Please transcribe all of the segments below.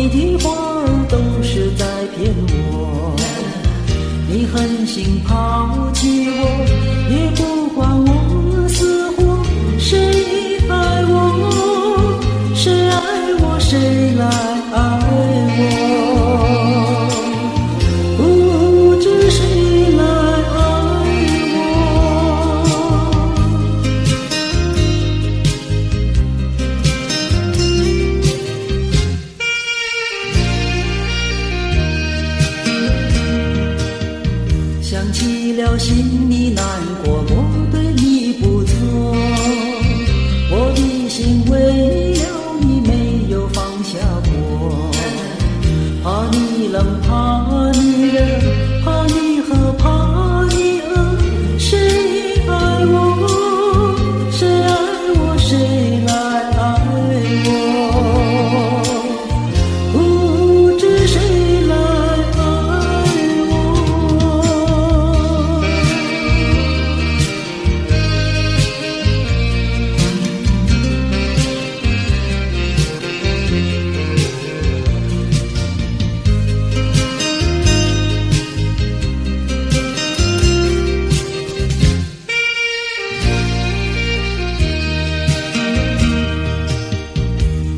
你的话儿都是在骗我，你狠心抛弃我，也不管我死活。谁爱我，谁爱我，谁来爱我，不知谁来爱我。想起了心里难过，我对你不错，我的心为了你没有放下过，怕你冷，怕你热，怕你和怕你饿，谁爱我，谁爱我，谁来爱我，不知谁来爱我。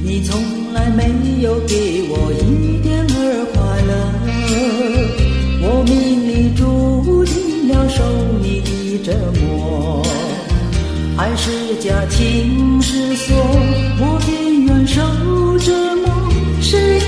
你从来没有给我一点儿快乐，我命里注定了受你的折磨，爱是假情是锁，我宁愿受折磨。谁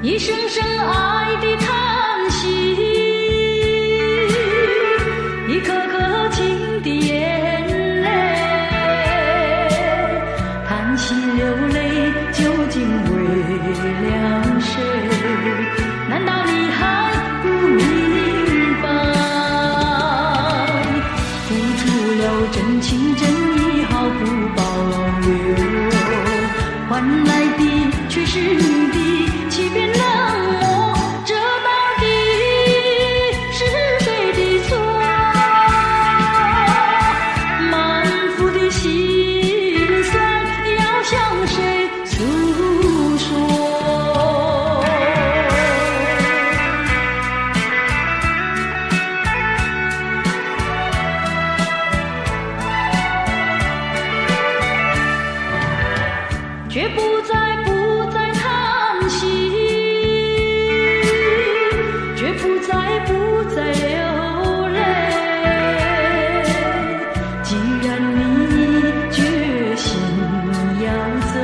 一声声爱的叹息，一颗颗情的眼泪，叹息流泪究竟为了谁？难道你还不明白？付出了真情真意毫不保留，换来的却是你的欺骗冷漠，这到底是谁的错？满腹的心酸要向谁诉说？却不再叹息，却不再流泪。既然你决心要走，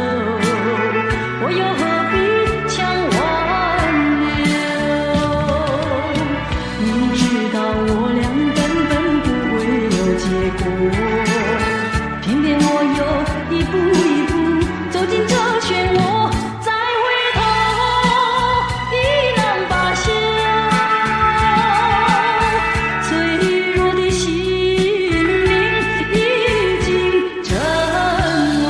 我又何必强挽留？你知道我俩根本不会有结果，偏偏我又一步一步走进这漩涡，再回头已难罢休。脆弱的心灵已经沉沦。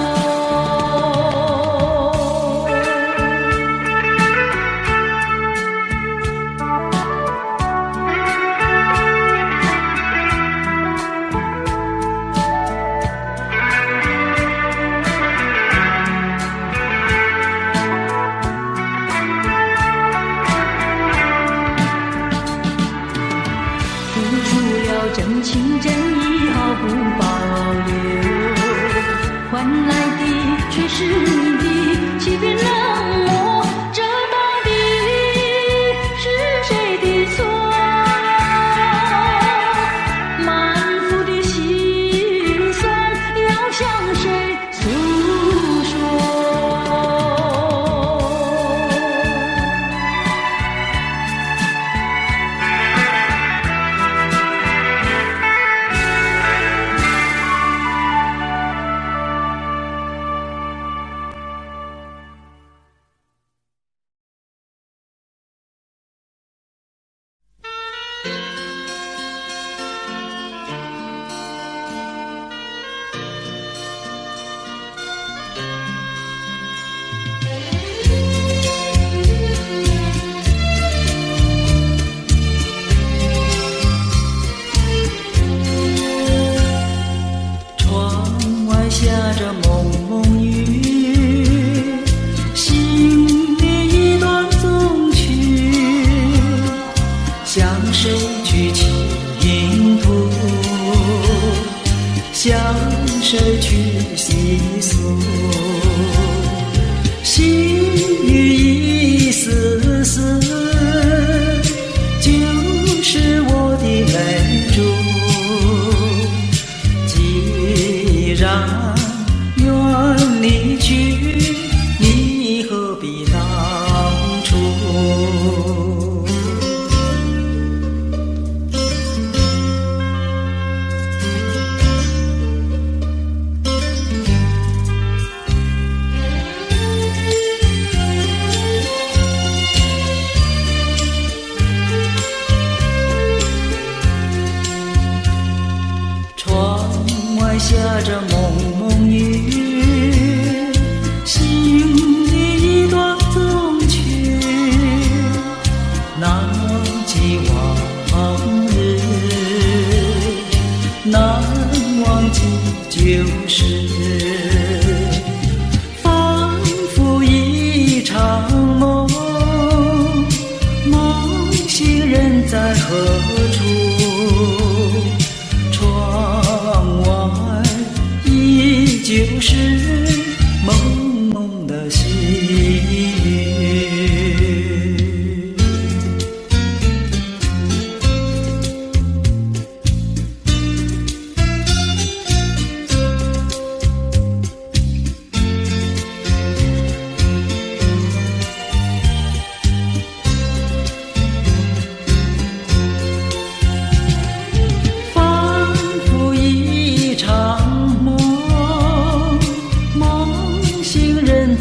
付出了真情真意毫不保留，换来的却是你的欺骗冷漠，这到底是谁的错？满腹的心酸要向谁诉说？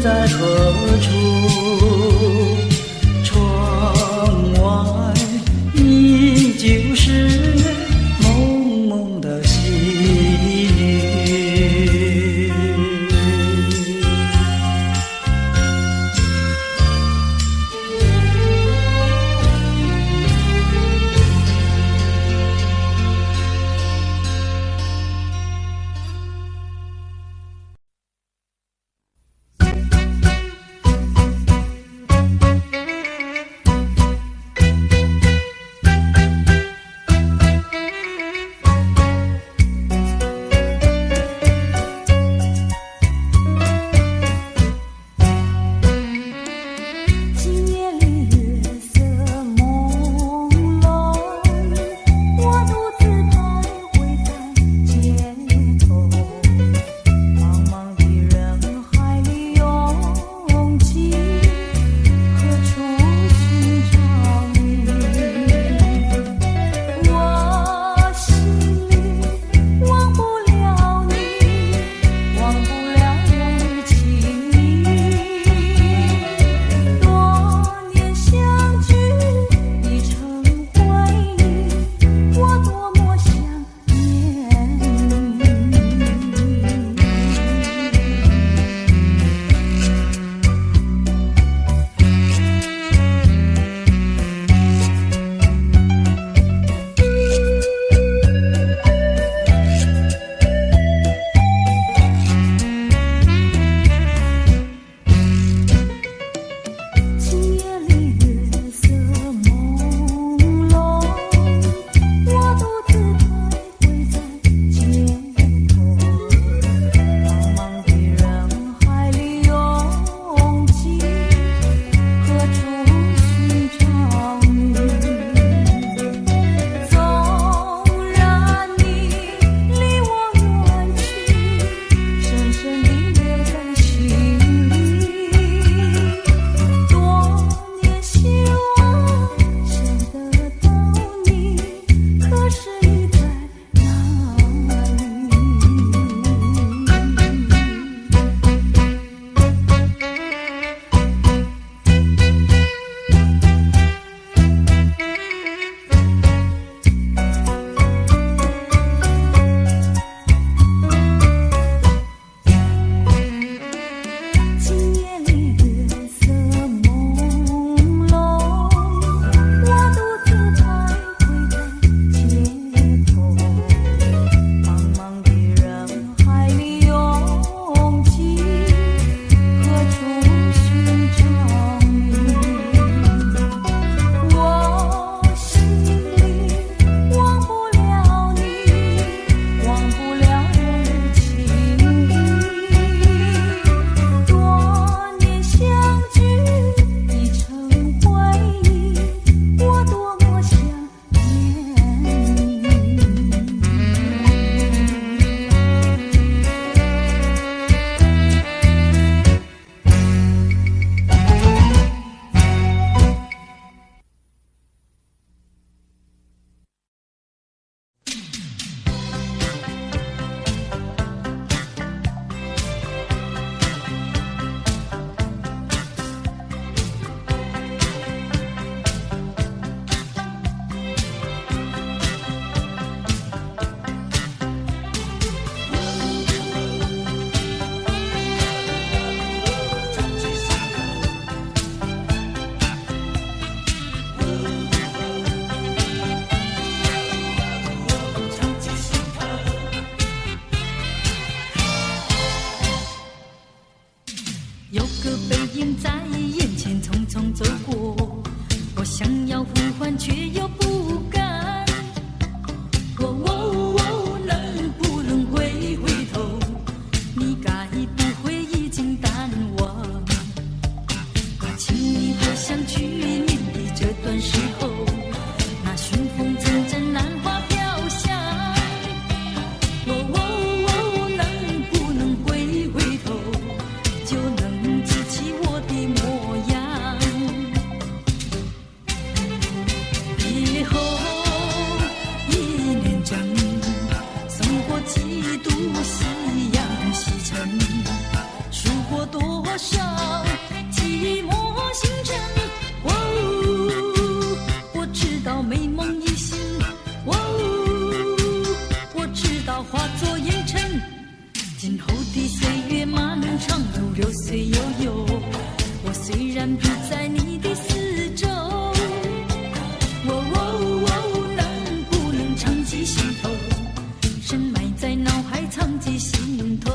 在何处？窗外依旧是蒙蒙的细雨。少寂寞星辰。哦，我知道美梦已醒。哦，我知道化作烟尘。今后的岁月漫长如流水悠悠，我虽然不在你的四周，能不能长记心头，深埋在脑海藏记心头。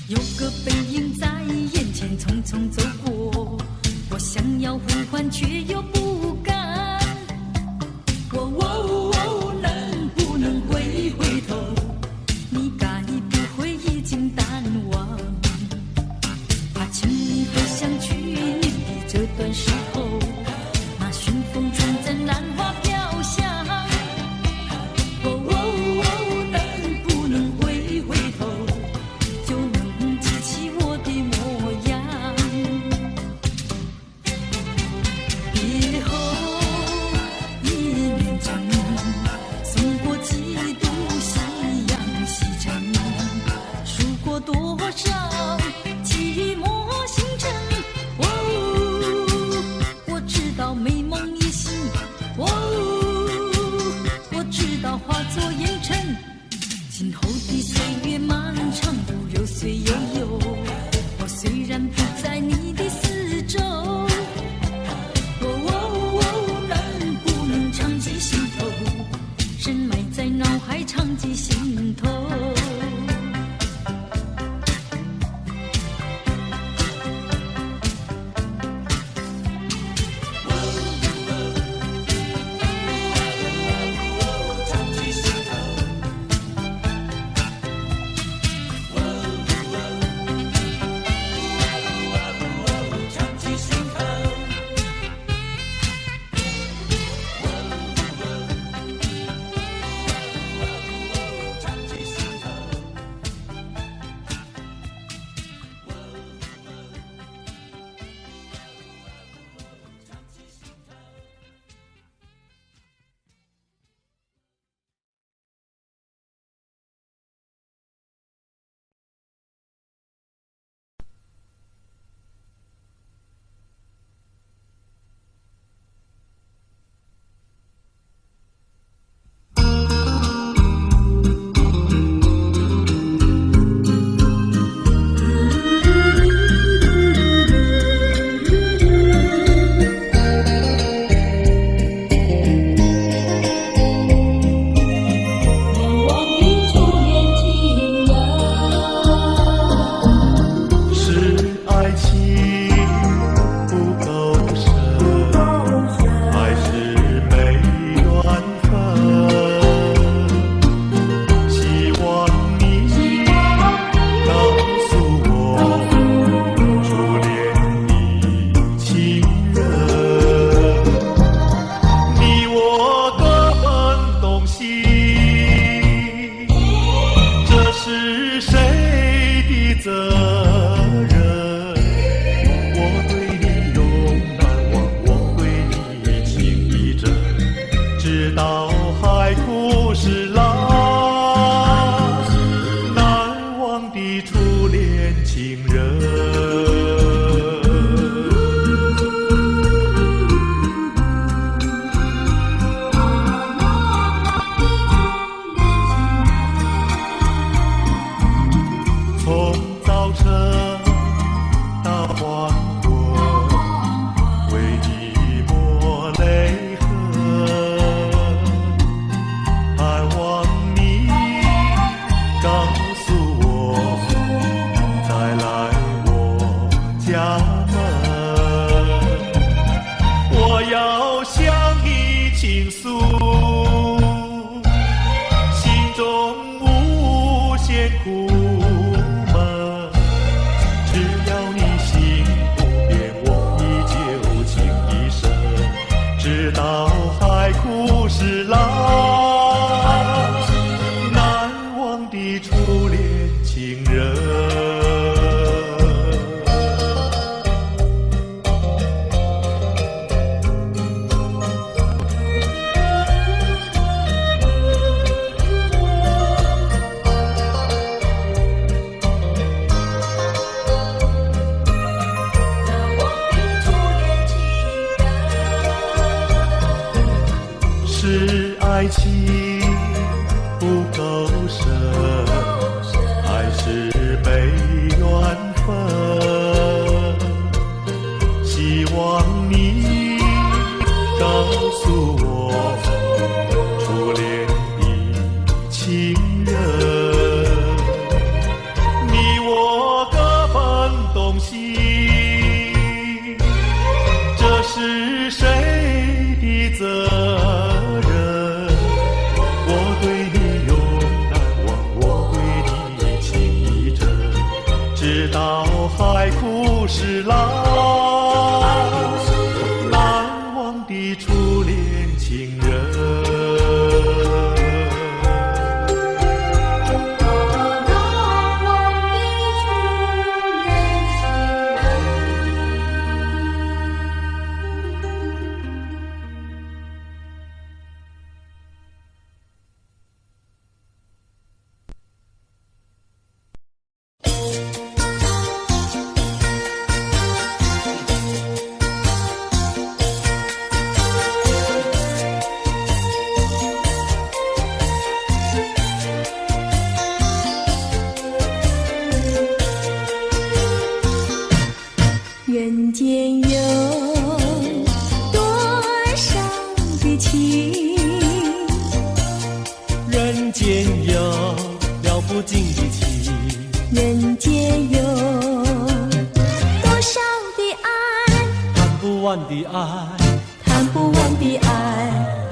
有个背影在眼前匆匆走过，我想要呼唤却又不敢。能不能回头？你该不会已经淡忘？怕轻易回想去年的这段时候，那寻风中在兰花飘香。能不能回头？就能记起我的模样。别后一念间，送过几度夕阳西沉，数过多少寂寞星辰。我知道美梦已醒。我知道化作烟尘。今后的岁月漫长如流水悠悠，我虽然不在你的四周，能不能长记心头，深埋在脑海长记心头。情不够深，还是被缘分。希望你告诉我，初恋的情人，你我各分东西，这是谁的责任？我对你永难忘，我对你情意真，直到海枯石烂，难忘的初恋情人。人间有多少的情，人间有了不尽的情，人间有多少的爱，谈不完的爱，谈不完的爱。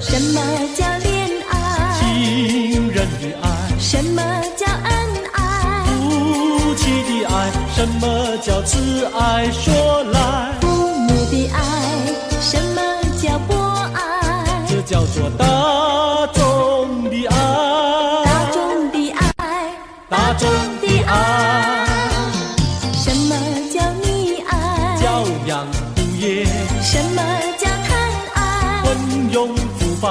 什么叫恋爱？情人的爱，什么叫恩爱？夫妻的爱，什么叫慈爱？说来，父母的爱，什么叫博爱？这叫做大众的爱，大众的爱，大众的爱，什么叫溺爱？教养无业，什么叫贪爱？昏庸腐败，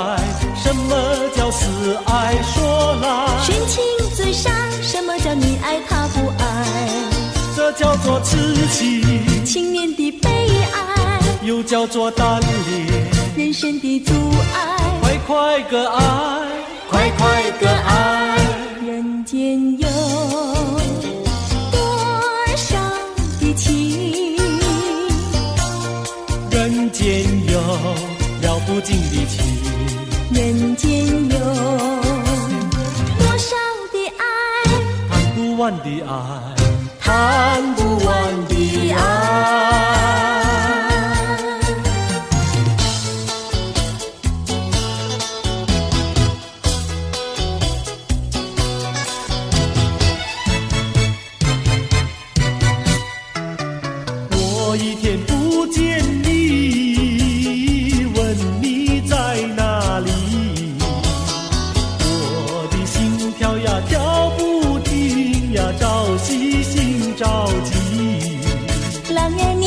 什么叫死爱？说来，寻情最上，什么叫你爱他不爱？这叫做痴情，青年的悲哀，又叫做单恋，人生的阻碍。快快个爱，快快个爱。人间有多少的情，人间有了不尽的情，人间有多少的爱，谈不完的爱，谈不完的爱。我一天不见你，问你在哪里，我的心跳呀跳不停呀，朝夕心着急。狼烟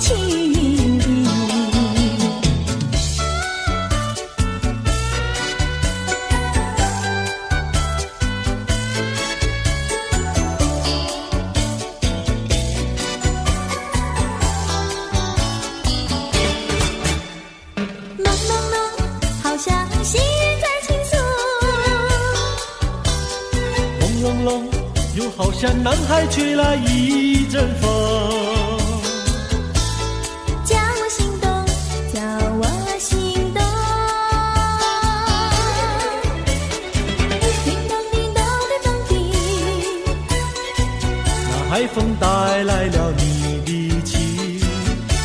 情的。朦朦胧，好像细雨在倾诉。朦胧胧，又好像南海吹来一阵风。叫我心动，叫我心动。叮咚叮咚的咚叮，那海风带来了你的情，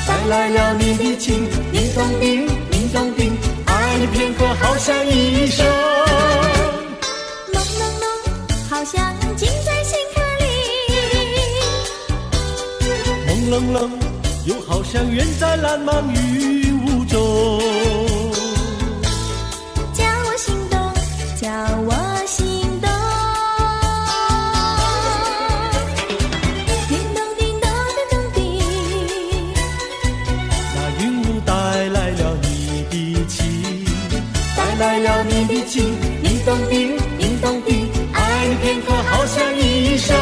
带来了你的情，叮咚叮，叮咚叮，爱你片刻好像一生。朦朦胧，好像浸在心坎里。朦胧胧，又好像远在蓝茫云雾中。叫我心动，叫我心动。叮咚叮咚的咚叮，那云雾带来了你的情，带来了你的情，叮咚叮，叮咚叮，爱你片刻好像一生。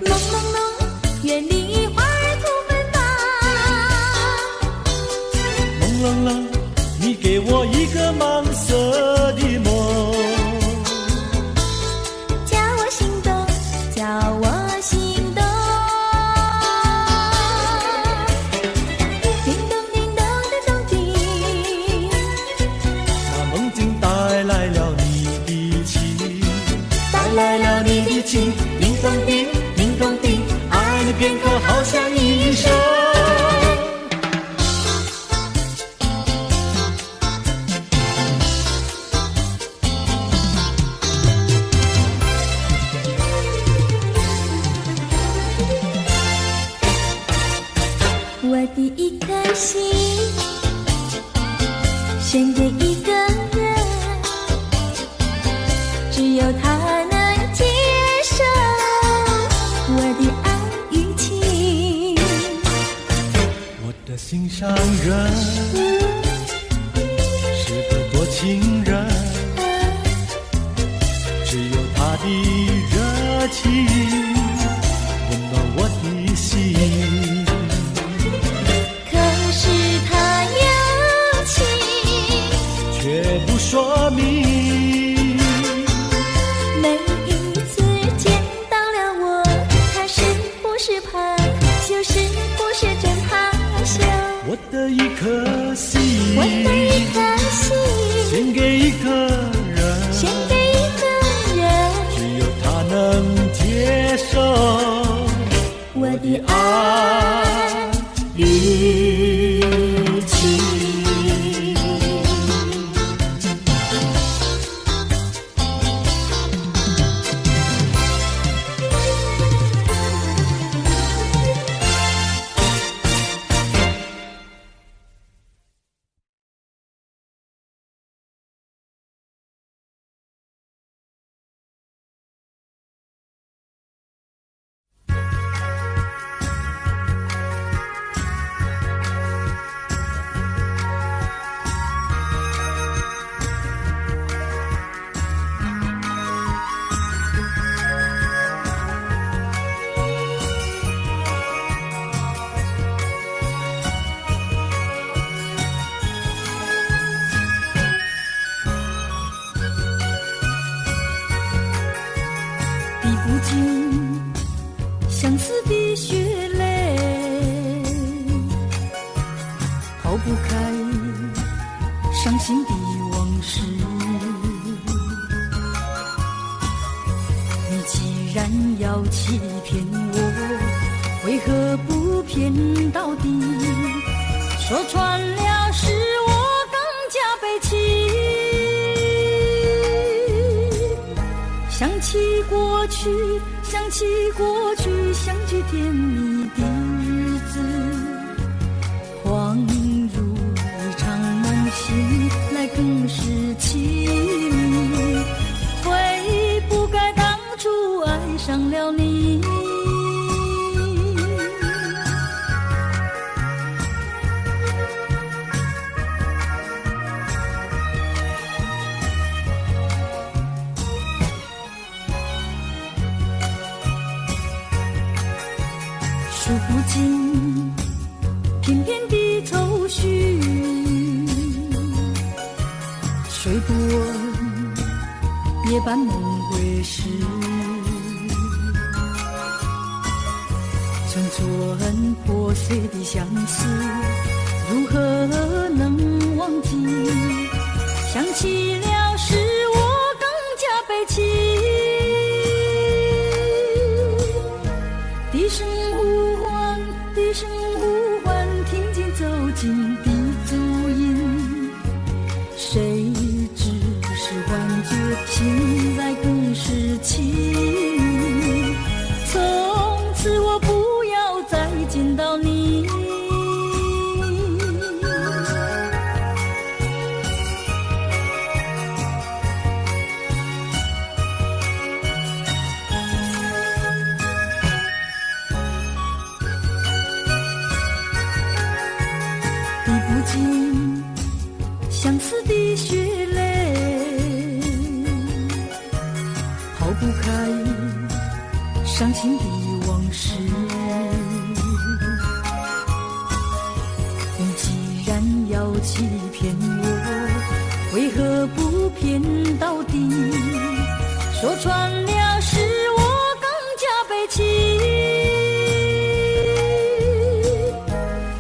朦朦胧，远离花儿吐芬芳。朦胧胧，你给我一个盲色的梦。叫我心动，叫我心动。叮咚叮咚的咚叮，那梦境带来了你的情，带来了你的情，叮咚叮，叮咚叮，爱你片刻好像一生。我的一颗心献给一个人，只有他能接受我的爱与情。我的心上人是个多情人，只有他的热情温暖我的心。可是他有情，却不说明，每一次见到了我，他是不是怕羞，是不是真害羞？我的一颗心，我的一颗心献给一个人，献给一个人，只有他能接受我的爱与情。相思的血泪，抛不开伤心的往事。你既然要欺骗我，为何不骗到底？说穿了是我更加悲戚。想起过去，想起过去，相聚甜蜜的日子。数不尽片片的愁绪，睡不稳夜半梦回时，寸寸破碎的相思，如何能忘记？想起了时我更加悲戚，低声呼唤，低声呼唤，听见走近的足音，谁只是幻觉，现在更是情。从此我不要再见到你。滴不尽相思的血泪，抛不开伤心的往事。你既然要欺骗我，为何不骗到底？说穿了是我更加悲戚。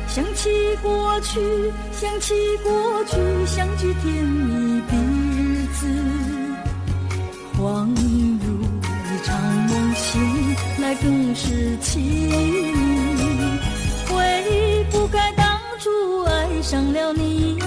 想起过去，想起过去，相聚甜蜜的日子，恍如一场梦，醒来更是情。悔不该当初爱上了你。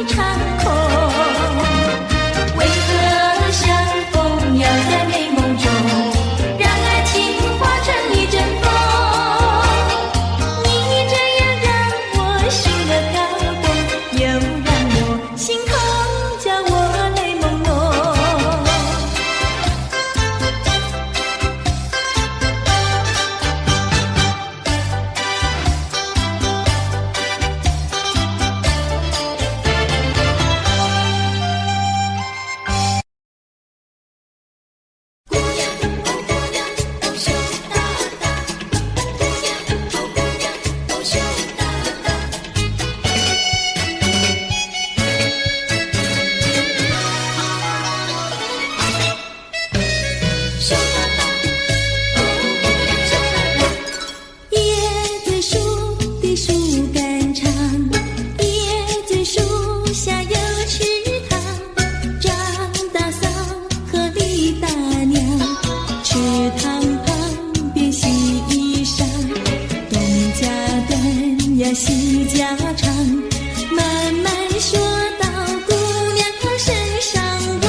长空。为何相逢要在美梦中，让爱情化成一阵风？你这样让我心乐高动，又让我心痛，叫我泪朦胧。戏家常，慢慢说到姑娘身上问，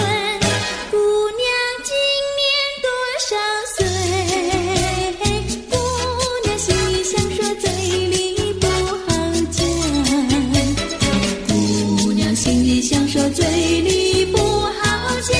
姑娘今年多少岁？姑娘心里想说，嘴里不好讲。姑娘心里想说，嘴里不好讲。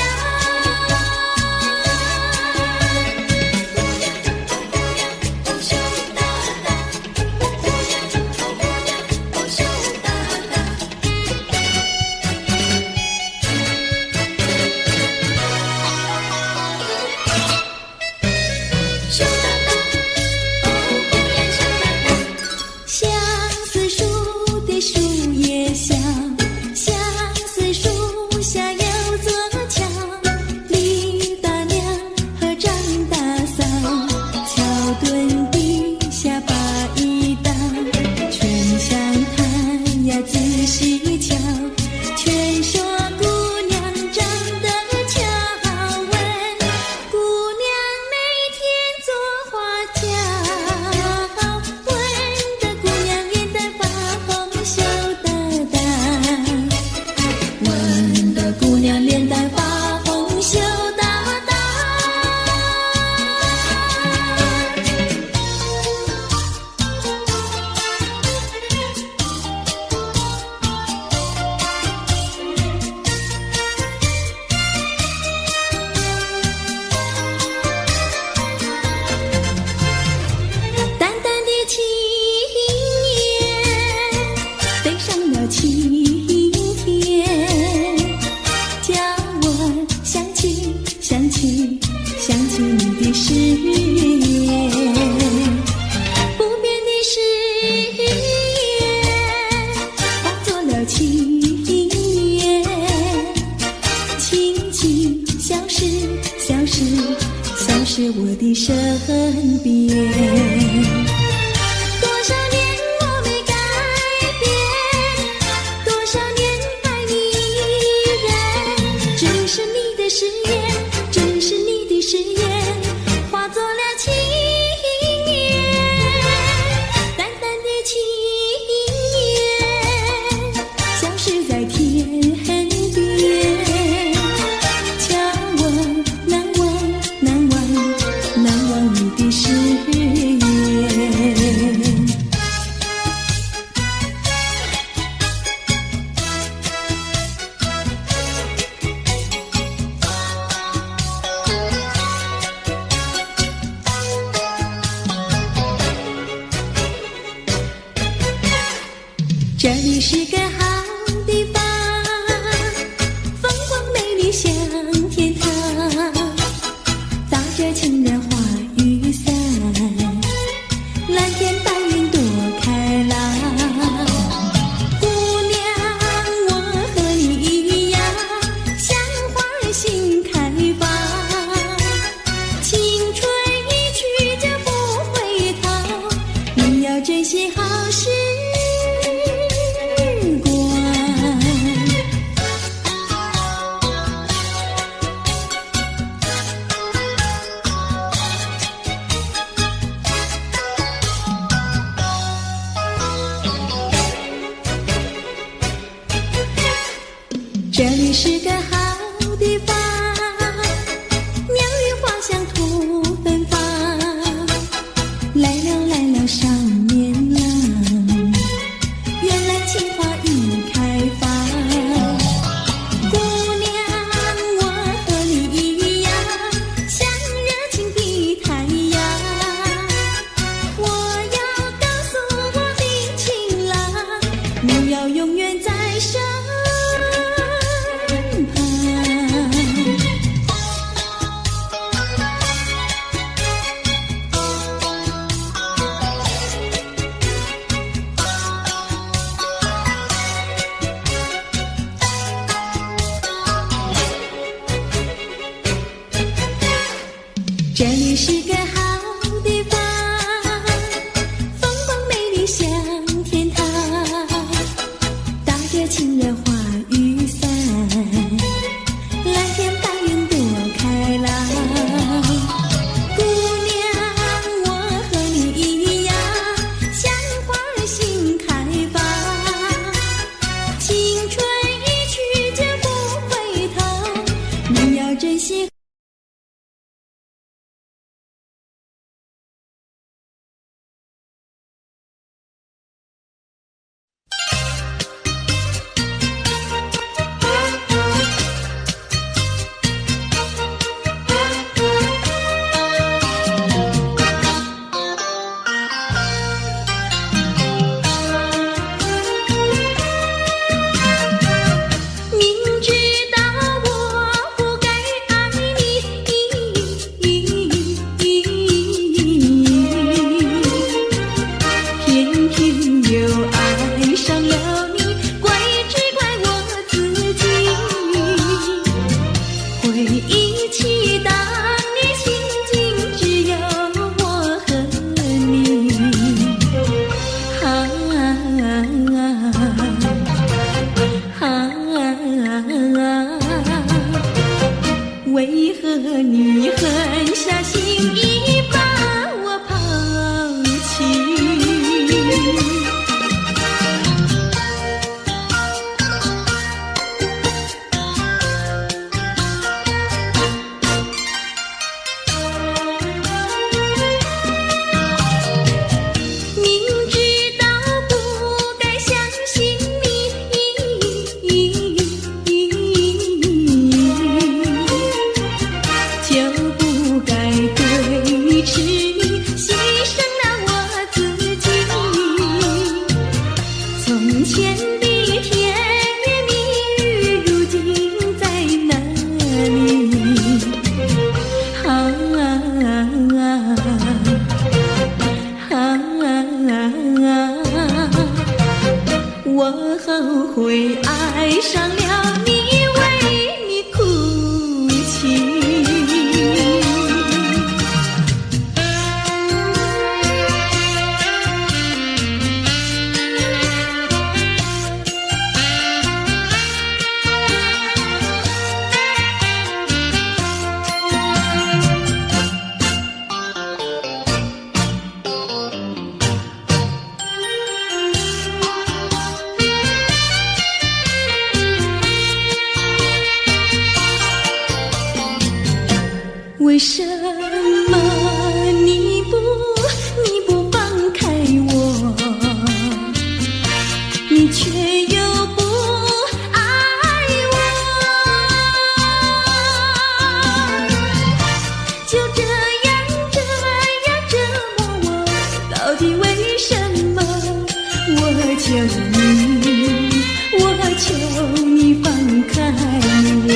我的身边，多少年我没改变，多少年爱你依然，只是你的誓言，只是你的誓言，化作了情缘，淡淡的情缘，消失在天边。这里是个好地方，鸟语花香土芬芳。来了来了少年郎，原来情花已开放。姑娘，我和你一样，像热情的太阳。我要告诉我的情郎，你要永远在身旁。这里是个好地方，风光美丽像天堂，打着情人花雨伞，蓝天白云多开朗。姑娘，我和你一样，像花儿心开放，青春一去就不回头，你要珍惜。明知道我不该爱你，偏偏又爱上了你，怪只怪我自己。回忆起当年情景，只有我和你。为何你狠下心意把我抛弃？明知道不该相信你，就不该对视你，牺牲了我自己。从前的甜言蜜语，如今在哪里？我后悔爱上了你，为你哭泣。为什么你不放开我？你却又不爱我，就这样折磨我，到底为什么？我求你放开我。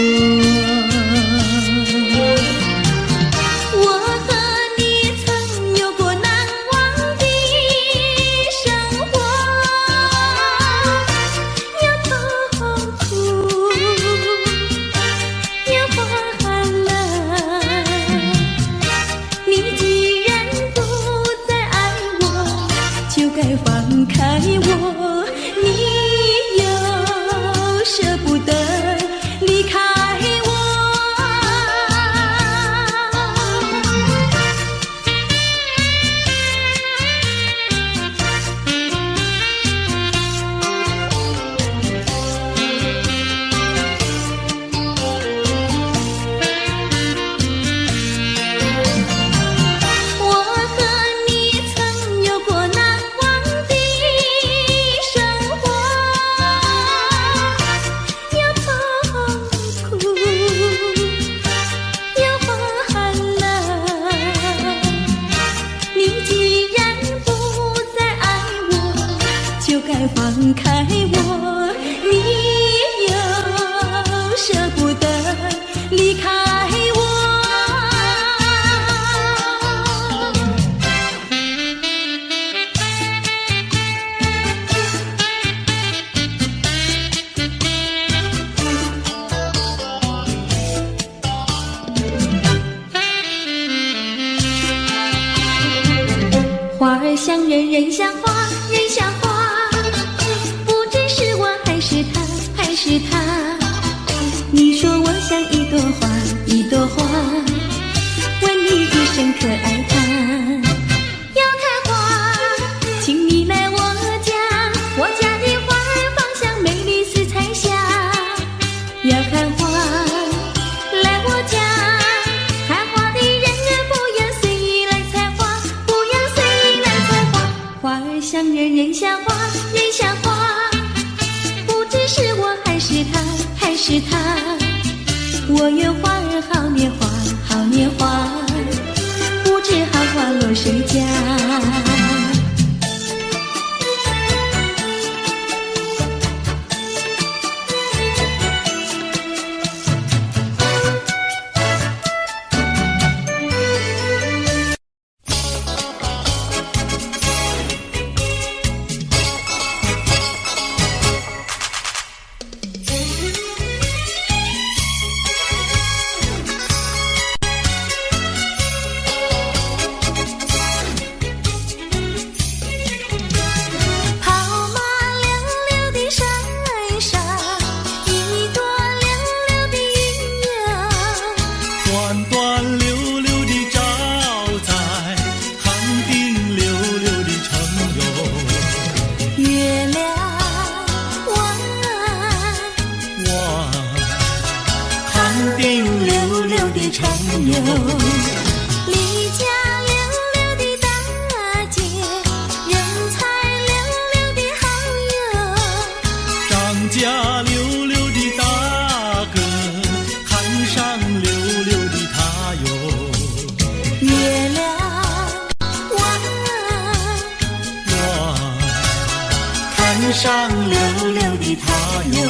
像人，人像花，人像花，不知是我还是他，还是他。你说我像一朵花，一朵花，问你一声可爱它。要看花，请你来我家，我家的花儿芳香美丽似彩霞。要看花，来我家，看花的人不要随意来采花，不要随意来采花。花儿像人，人像花，人像花，不知是我还是他，还是他。我愿花儿好年华，好年华，不知好花落谁家。上溜溜的他哟。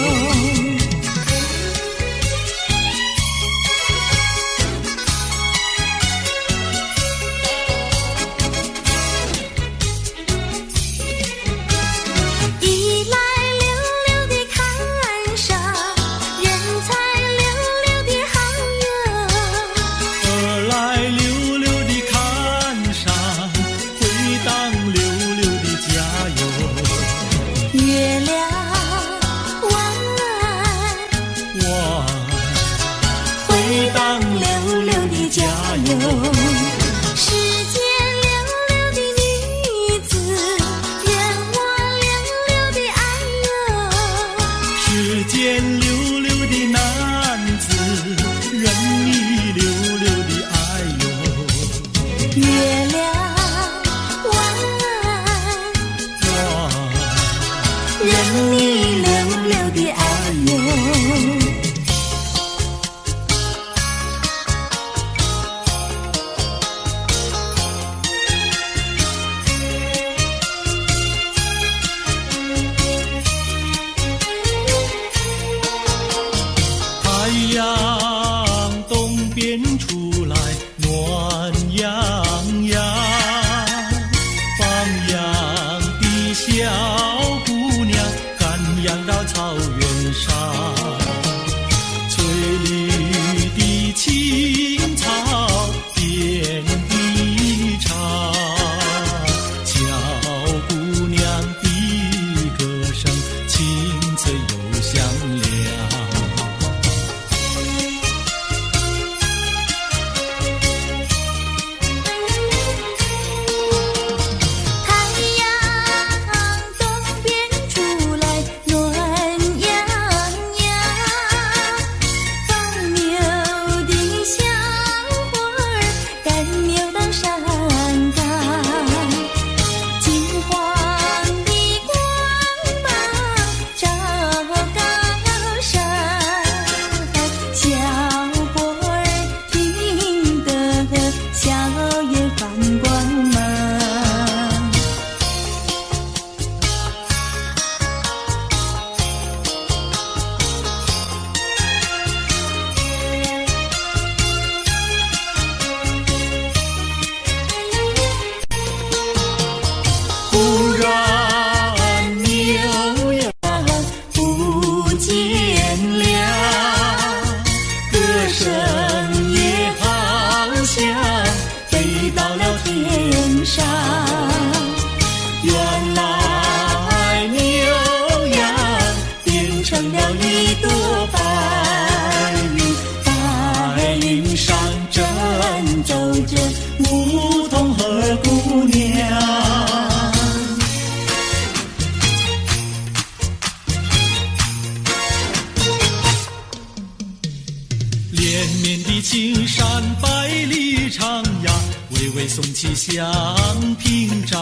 连绵的青山百里长呀，巍巍耸起像屏障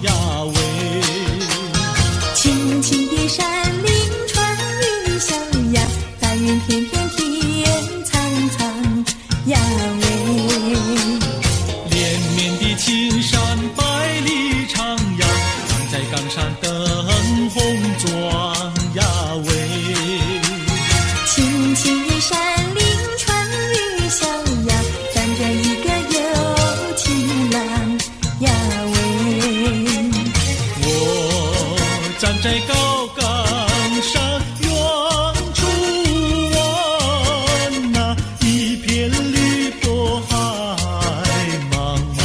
呀喂。青青的山林穿云霄呀，白云片片天苍苍呀喂。连绵的青山百里长呀，站在冈上灯红妆呀喂。青青的山林穿云霄呀，站着一个有情郎呀喂。我站在高岗上，远处望那一片绿波海茫茫。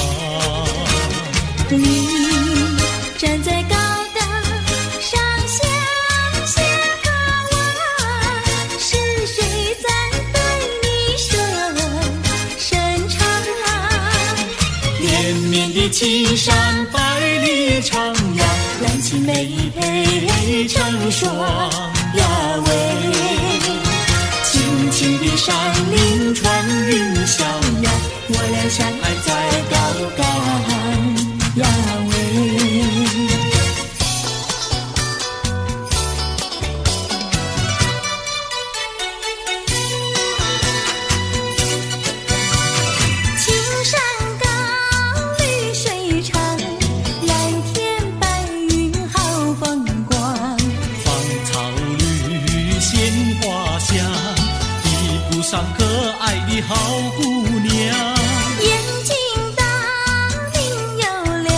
你站在高岗上向下望，是谁在对你伸长？连绵的青山百里长呀，蓝青梅配成双呀喂。青青的山林穿云霄呀，我俩相爱在高岗呀喂。青山高，绿水长，蓝天白云好风光。芳草绿鲜花香，一步上可爱的好姑娘。眼睛大，明又亮，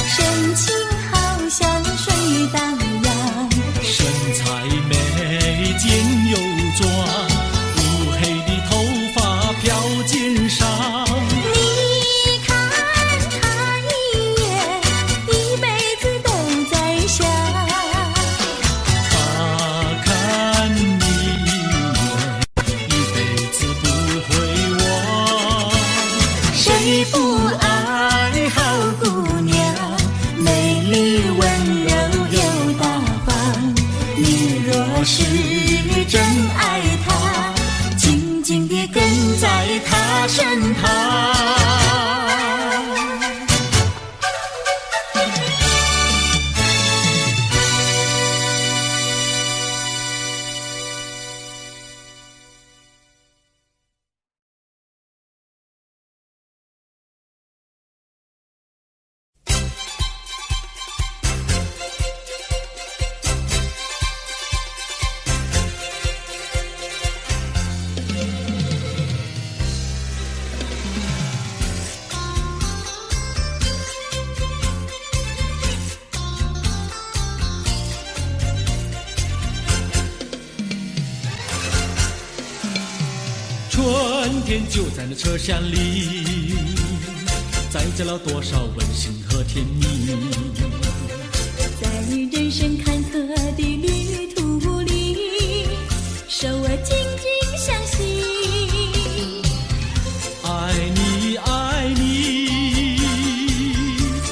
神情好像水荡漾。身材美，肩又壮，乌黑的头发飘肩上。你看他一眼，一辈子都在想。他看你一眼，一辈子不会忘。谁不爱好姑娘？美丽温柔又大方。你若是真爱她，紧紧地跟在她身旁。春天就在那车厢里，载着了多少温馨和甜蜜。在人生坎坷的旅途里，手儿紧紧相系。爱你爱你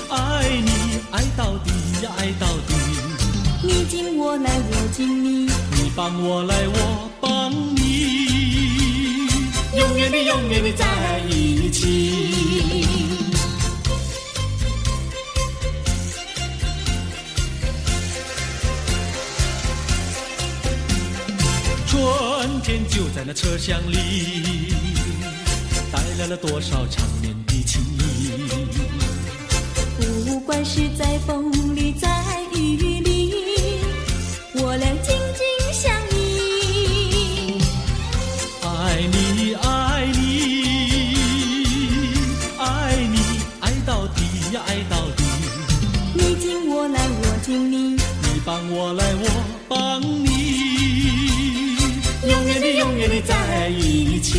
爱你，爱到底呀爱到底。你敬我来，我敬你，你帮我来，我帮你，永远的永远的在一起。春天就在那车厢里，带来了多少缠绵的情谊。不管是在风里在雨里，我俩紧紧相依。爱你爱你爱你，爱到底呀爱到底。你敬我来，我敬你，你帮我来，我帮你，永远的永远的在一起。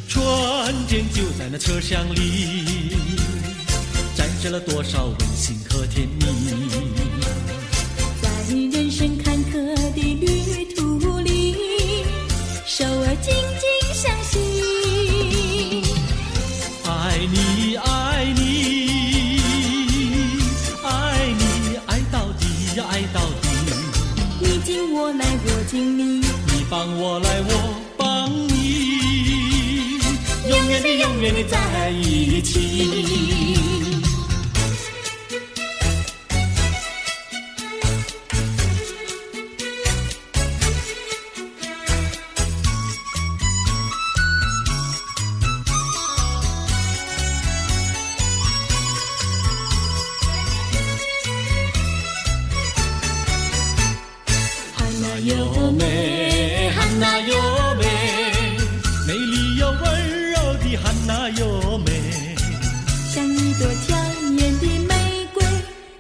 春天就在那车厢里，载着了多少温馨和甜蜜。在人生坎坷的旅途里，来我敬你，你帮我来，我帮你，永远的永远的在一起。哟美，汉娜哟美，美丽又温柔的汉娜哟美，像一朵娇艳的玫瑰，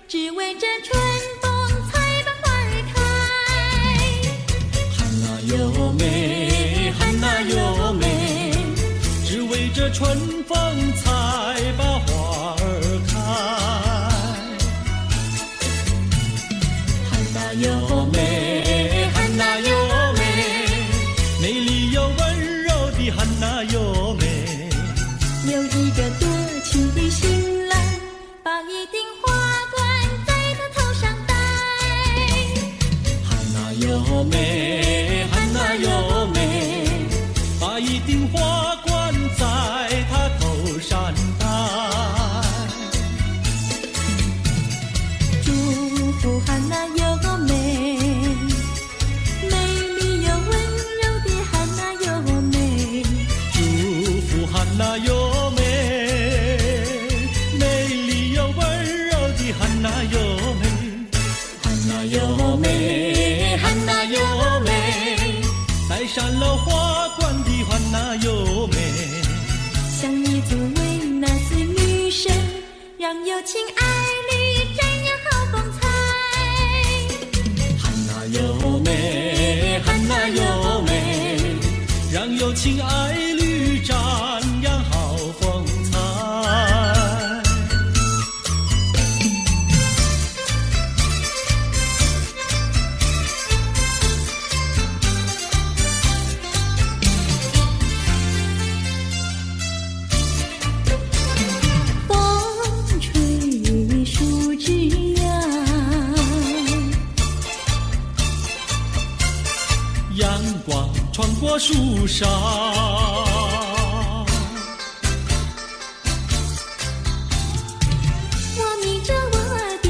只为这春风才把花儿开。汉娜哟美，汉娜哟美，只为这春风才把花儿开。汉娜哟美。汉娜哟美，有一个多情的新郎，把一顶花冠在他头上戴。汉娜哟美，汉娜哟美，把一顶花冠在他头上戴。祝福汉娜哟美，美丽又温柔的汉娜哟美。汉娜哟美，美丽又温柔的汉娜哟美，汉娜哟美，汉娜哟美，戴上了花冠的汉娜哟美，像一座维纳斯女神，让有情爱侣展扬好风采。汉娜哟美，汉娜哟美，让有情爱侣展扬好风采。风吹树枝摇，阳光穿过树梢，我眯着我的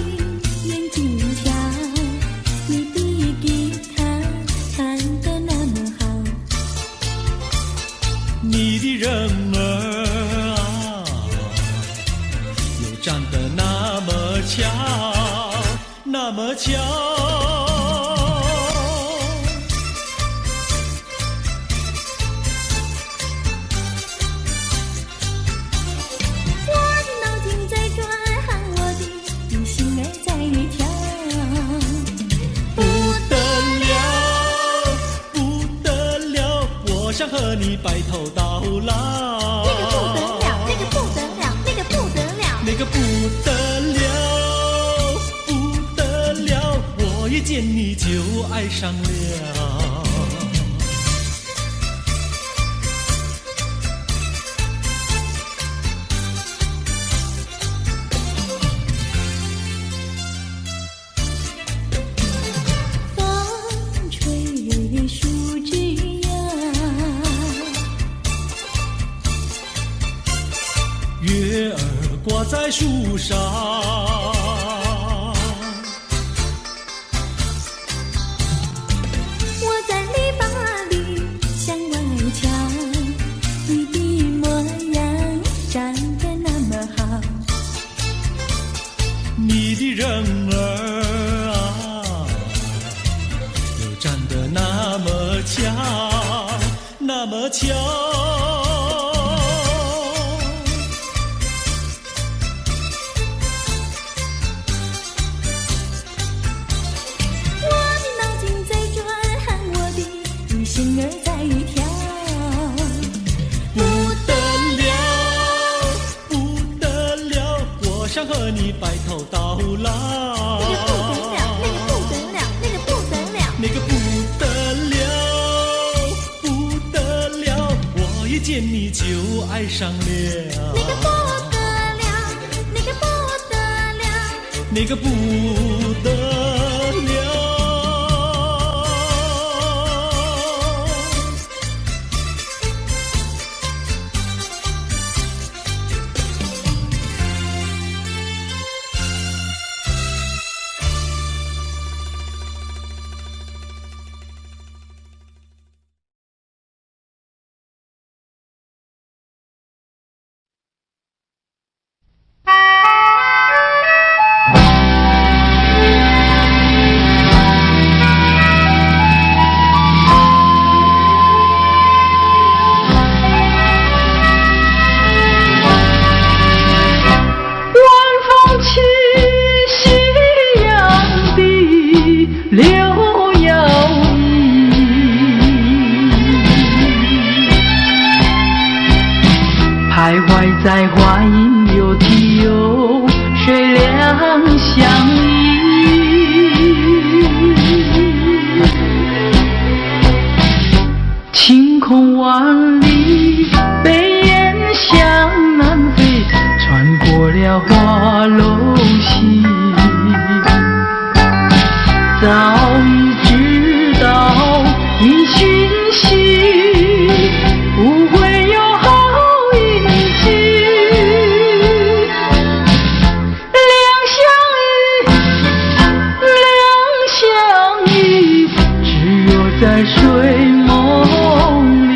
眼睛瞧，你的吉他弹得那么好，你的人儿啊，又长得那么巧，那么巧。想和你白头到老，那个不得了，那个不得了，那个不得了，那个不得了，不得了，我一见你就爱上了。风吹树枝月儿挂在树上，我在篱笆里向外瞧，你的模样长得那么好，你的人儿啊，又长得那么巧，那么巧。心儿在跳，不得了，不得了，我想和你白头到老。那个不得了，那个不得了，那个不得了，那个不得了，我一见你就爱上了。那个不得了，那个不得了，那个不得了。在花影柳啼有谁两相依？晴空万里，北雁向南飞，穿过了花楼溪。早已知道你讯息，不会有好运气。两相依，只有在睡梦里。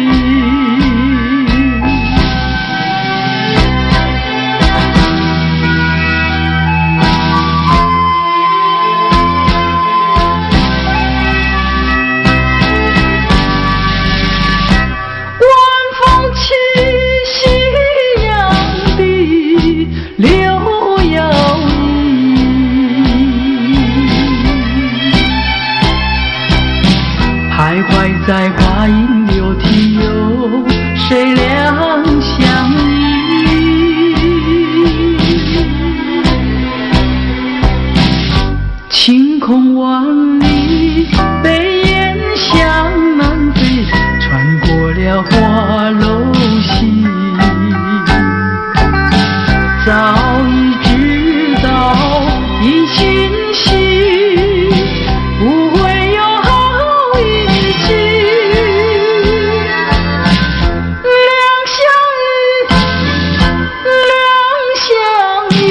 徘徊在花影柳啼有谁两相依？晴空万里，北雁向南飞，穿过了花楼溪。早已知道一讯息，不会有好运气。两相依，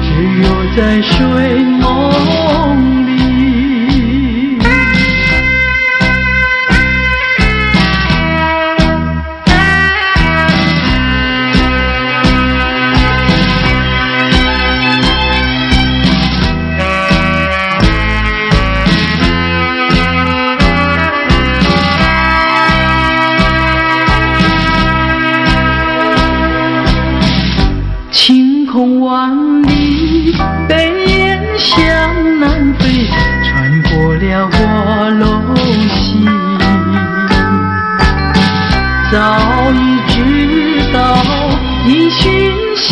只有在睡梦里。晴空万里，北雁向南飞，穿过了花楼溪。早已知道一讯息，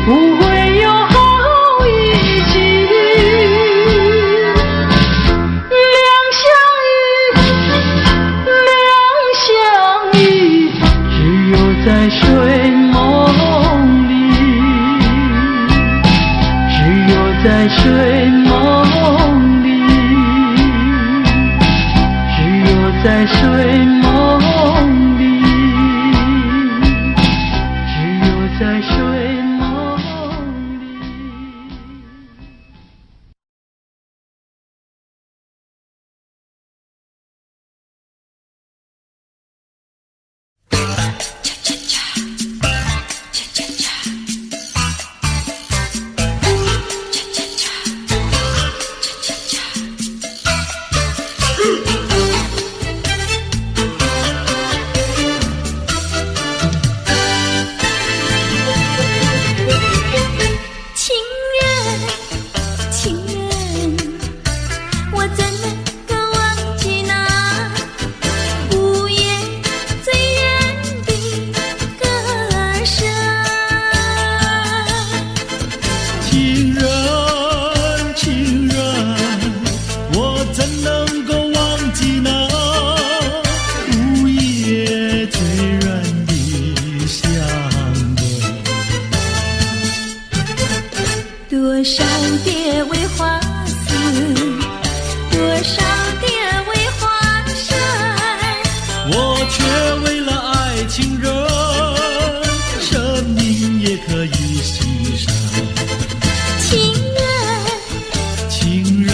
不会有好运气。两相依，只有在睡梦里，只有在睡梦里，只有在睡梦里，只有在睡梦里。多少蝶为花死，多少蝶为花生，我却为了爱情人，生命也可以牺牲。情人，情人，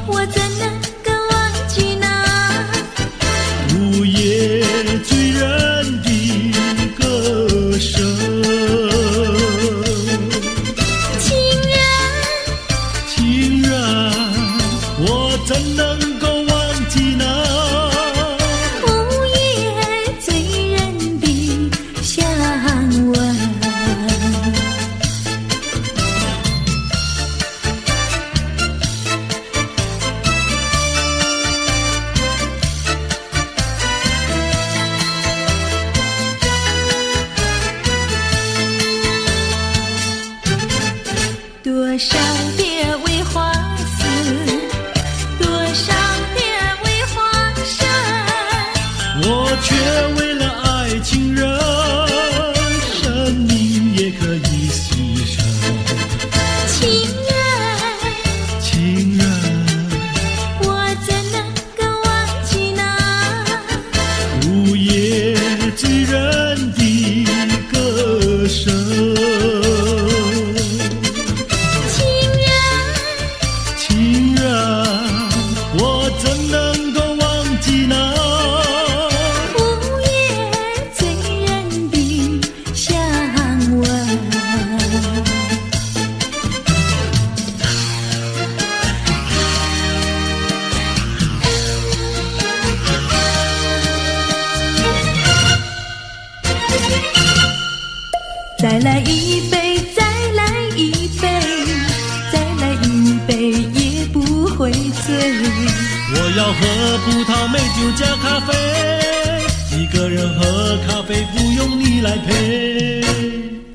我怎能够忘记那午夜醉人的歌声？怎能够忘记那午夜醉人的香吻？少喝葡萄美酒加咖啡，一个人喝咖啡不用你来陪。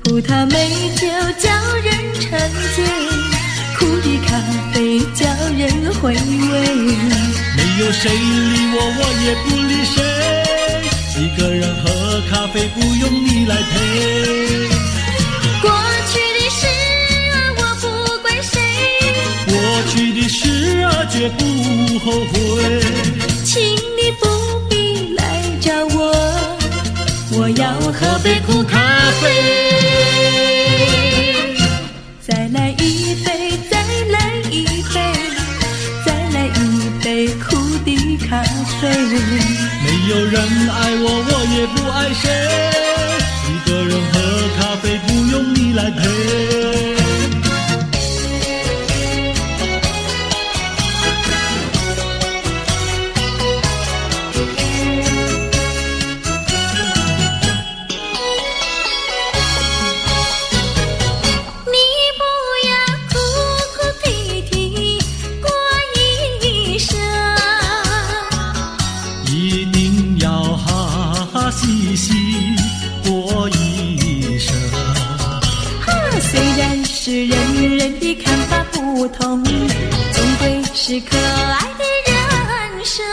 葡萄美酒叫人沉醉，苦的咖啡叫人回味。没有谁理我，我也不理谁，一个人喝咖啡不用你来陪。过去的事啊，我不怪谁，过去的事啊，绝不后悔。请你不必来找我，我要喝杯苦咖啡。再来一杯，再来一杯，再来一杯苦的咖啡。没有人爱我，我也不爱谁，一个人喝咖啡不用你来陪。细细过一生，虽然是人人的看法不同，终归是可爱的人生。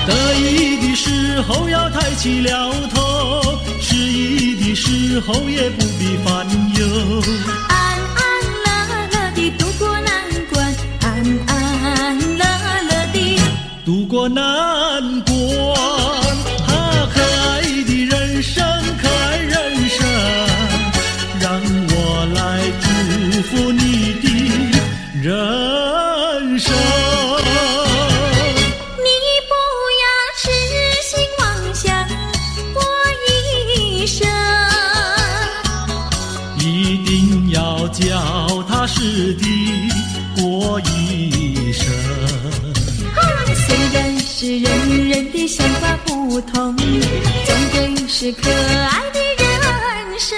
得意的时候要抬起了头，失意的时候也不必烦忧。安安乐乐地度过难关，安安乐乐地度过难关。可爱的人生，可爱人生，让我来祝福你的人生。你不要痴心妄想过一生，一定要脚踏实地过一生。虽然是人人的想法不同，终归是可爱的人生。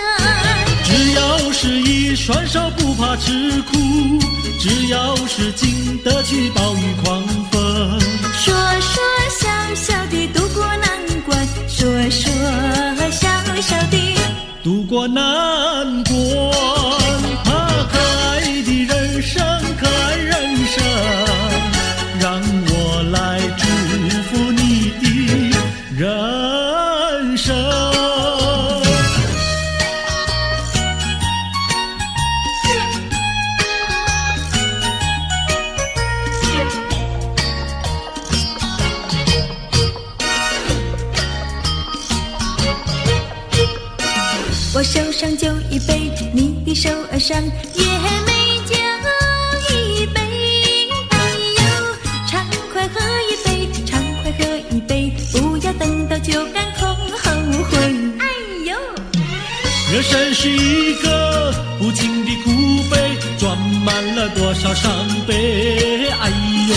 只要是一双手不怕吃苦，只要是经得起暴雨狂风。说说笑笑地度过难关，说说笑笑地度过难关。可爱的人生，可爱人生，让我来祝福你的人生。我手上就一杯，你的手儿上也没就一杯。哎呦，畅快喝一杯，畅快喝一杯，不要等到酒干空后悔。哎呦，人生是一个无尽的苦杯，装满了多少伤悲。哎呦，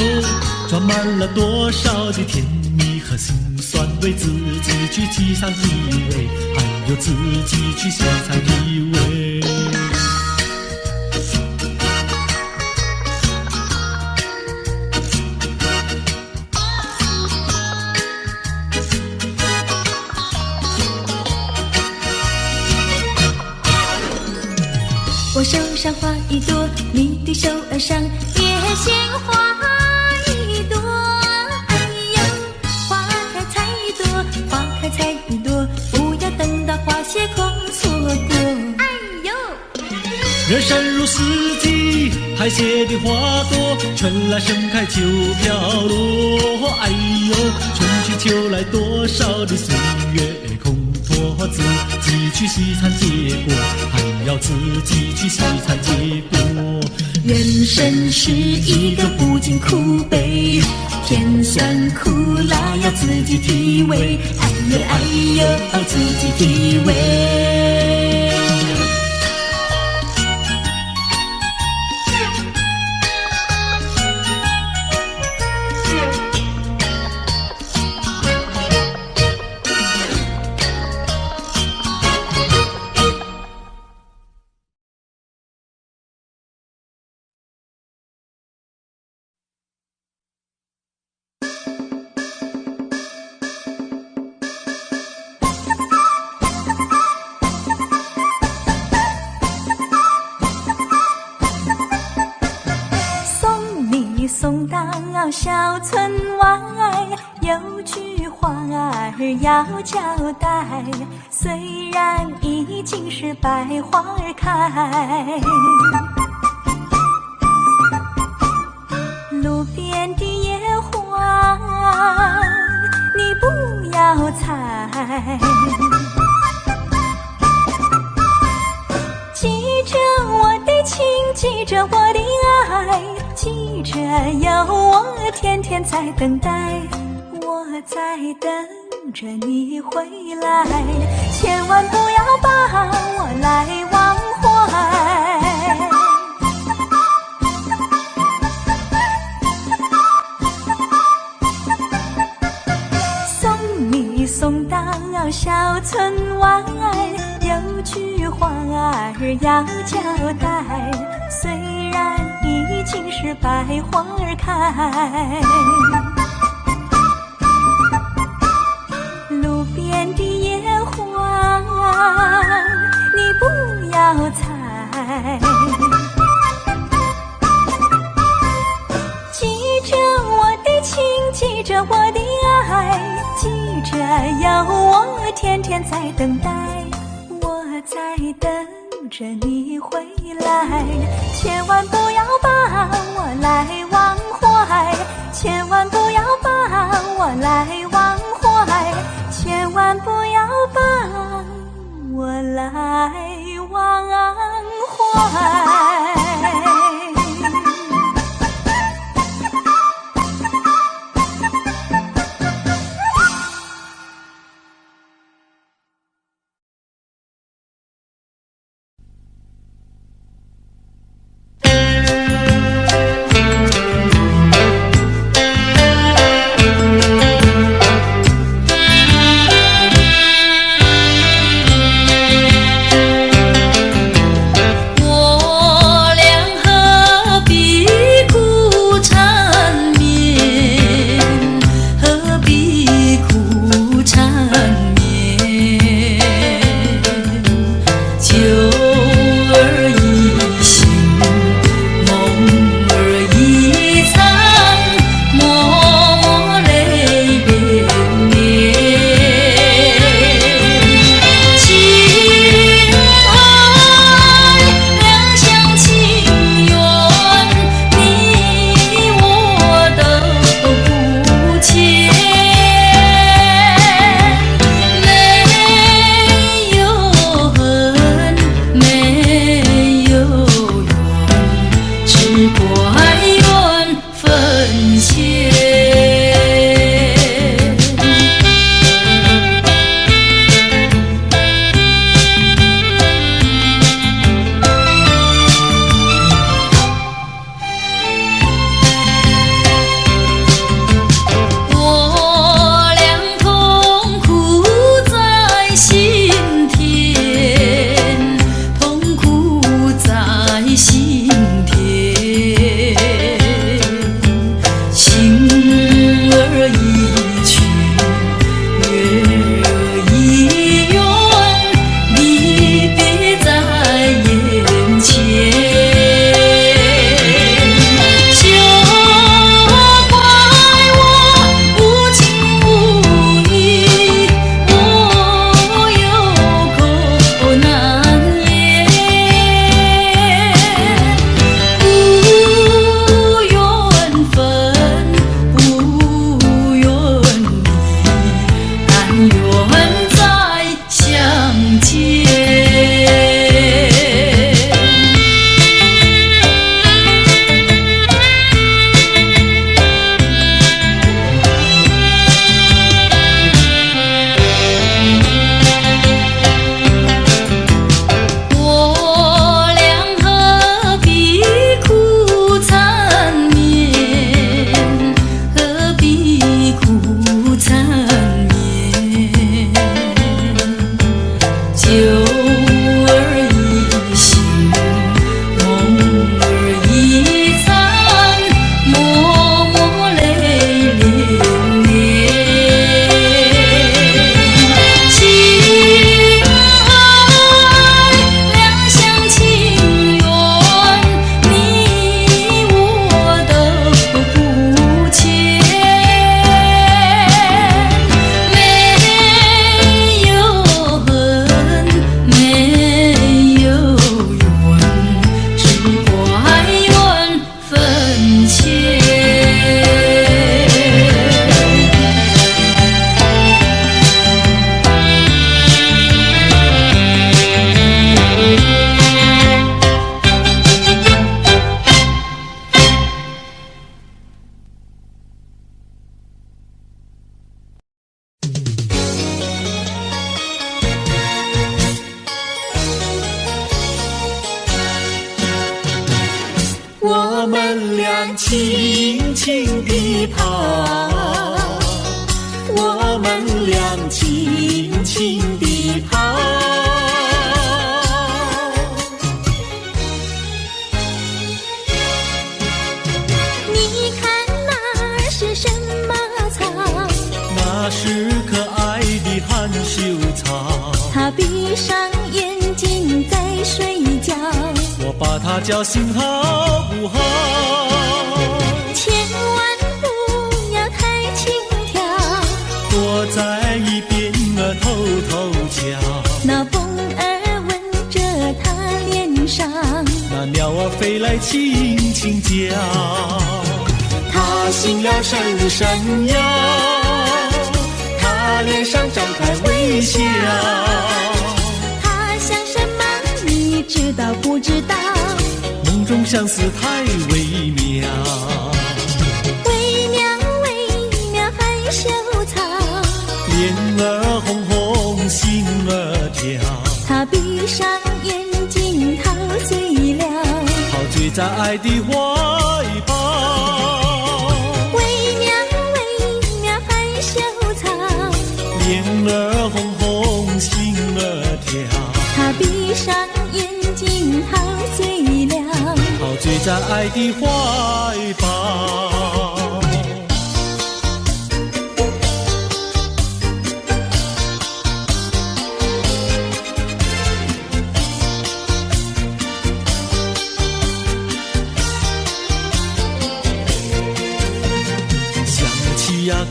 装满了多少的甜蜜和辛酸，为自己去沏上一杯，还有自己去欣赏一味。我手上花一朵，你的手儿上也鲜花一朵。哎呦，花开采一朵，花开采一朵，不要等到花谢空错过。哎呦，人生如四季，排泄的花朵，春来盛开秋飘落。哎呦，春去秋来，多少的岁月空托，自己去细尝结果，还要自己去细尝结果。人生是一个不尽苦悲，甜酸苦辣要自己体味。哎呦哎呦，自己体味。小村外有句话儿要交代，虽然已经是百花儿开，路边的野花你不要采，记着我的情，记着我的爱，记着有我天天在等待，我在等着你回来，千万不要把我来忘怀。送你送到小村外，有句话儿要交代，虽然已经是百花儿开，路边的野花你不要采，记着我的情，记着我的爱，记着有我天天在等待，我在等着你回来，千万不要把我来忘怀，千万不要把我来忘怀，千万不要把我来忘怀。我轻轻地跑，我们俩轻轻地跑。你看那儿是什么草？那是可爱的含羞草，它闭上眼睛在睡觉，我把它叫醒好不好？千万不要太轻佻，躲在一边偷偷瞧。那风儿吻着它脸上，那鸟儿飞来轻轻叫，它醒了伸伸腰，它脸上张开微笑。它想什么你知道不知道？梦中相思太微妙，微妙微妙害羞草，脸儿红红心儿跳，它闭上眼睛陶醉了，陶醉在爱的怀抱。微妙微妙害羞草，脸儿红红心儿跳，它闭上眼睛陶醉了，陶醉在爱的怀抱。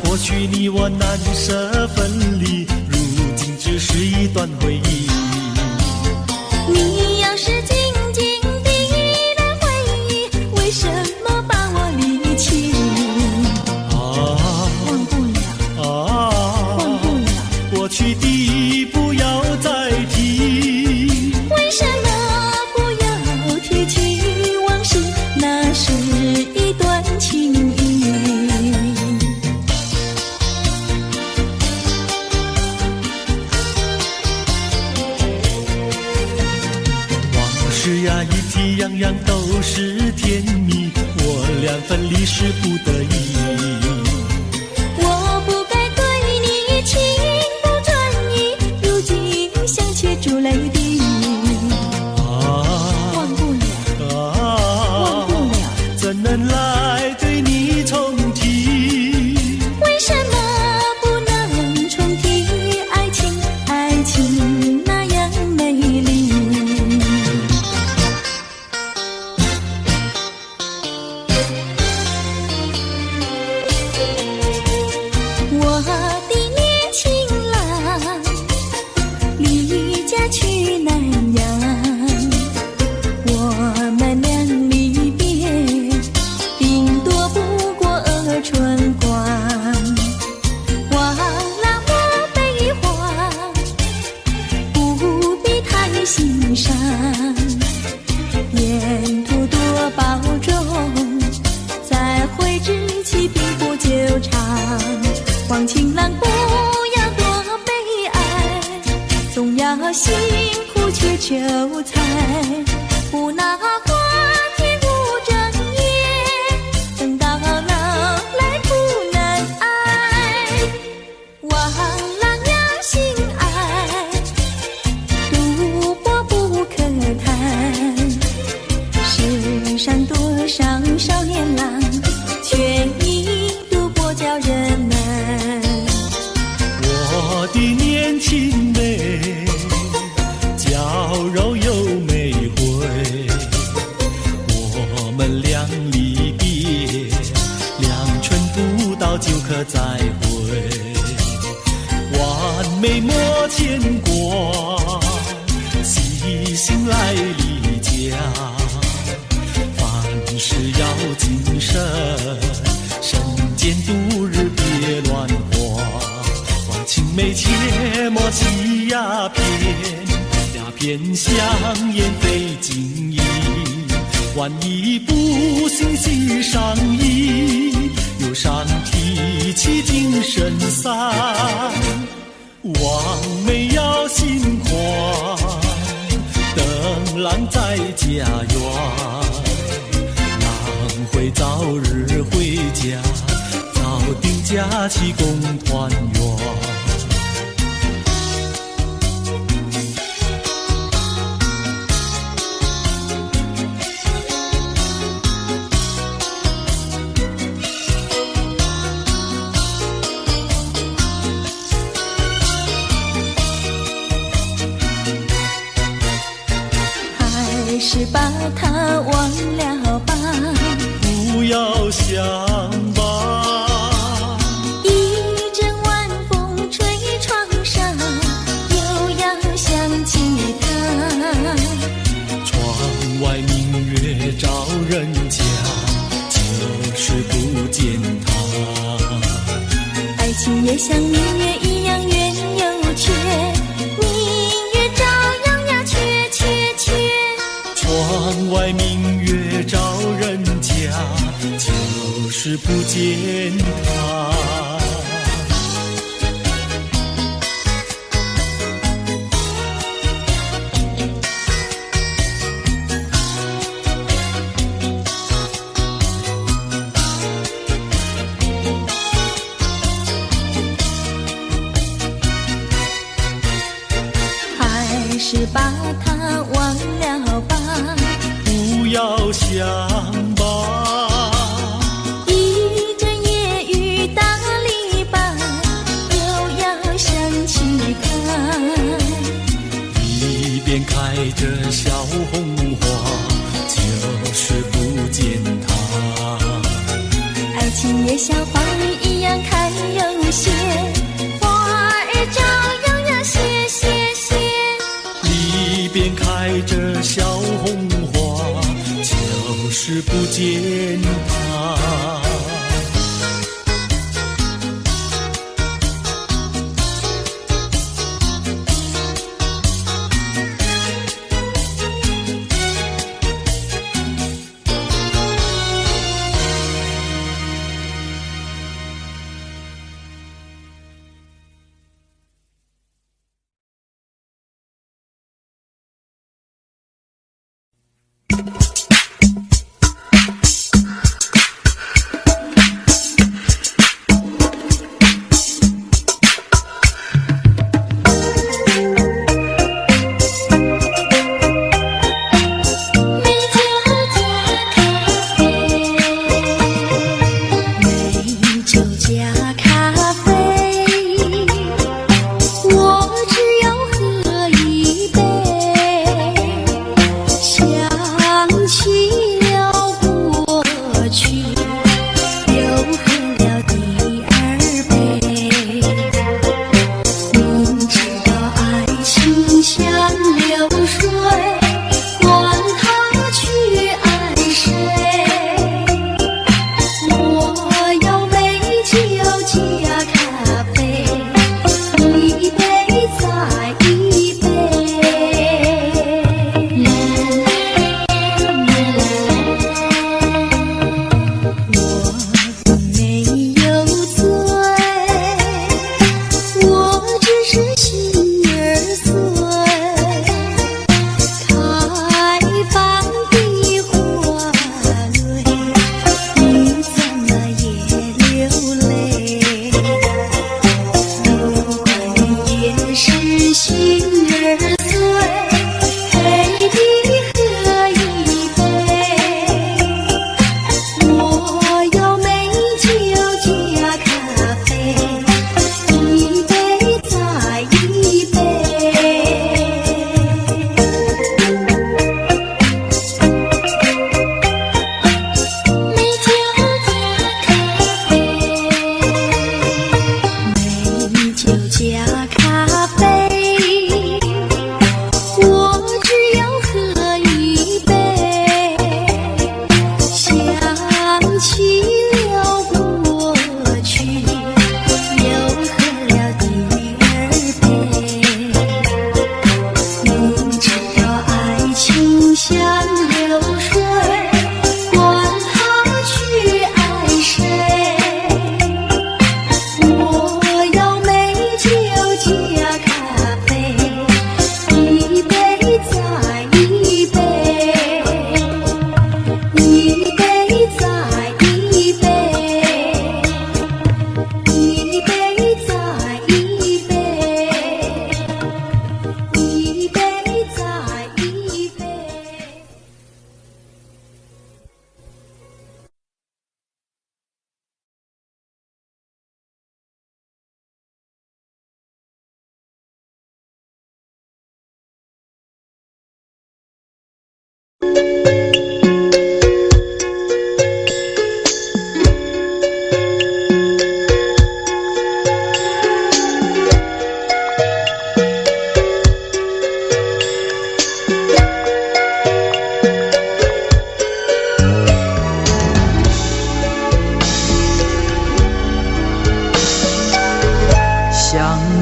过去你我难舍分离，如今只是一段回忆。你要是静静地来回忆，为什么把我离弃？忘不了，忘不了，过去的不要再提。为什么不要提起往事？那是一段情谊。是呀，一体样样都是甜蜜，我俩分离是不得已。我不该对你情不专一，如今想起珠泪滴。忘不了，忘不了，怎能来对你重提？为什么不能重提爱情？爱情那样美丽。我的年轻郎离家去南洋，我们俩离别，顶多不过春光。忘了我悲欢，不必太心伤，沿途多保重，再会之期并不久长。黄情郎不要多悲哀，总要辛苦去求财，不拿花天不正业，等到老来苦难挨。望郎要心爱，赌博不可贪，世上多少少年郎，却因赌博叫人难。我的年轻妹，娇柔又美慧，我们俩离别，2春不到就可再会，完美莫牵挂，细心来离家，凡事要谨慎，身兼度日别乱花。青梅切莫吸鸦片，鸦片香烟非金银。万一不幸喜上衣，忧伤提起精神散。望梅要心宽，等郎在家园。郎会快早日回家，早定假期共团圆。还是把它忘了吧，不要想吧，一阵晚风吹窗上，又要想起他。窗外明月照人家，就是不见他。爱情也像明月一样圆又缺，明月照样呀缺缺缺。窗外明月照人家，就是不见他。还是把它忘了吧，不要想吧，一阵夜雨打篱笆，又要想起他。一边开着小红花，就是不见他。爱情也像花儿一样开又谢，花儿照样呀谢谢谢。一边开着小红花，就是不见他。想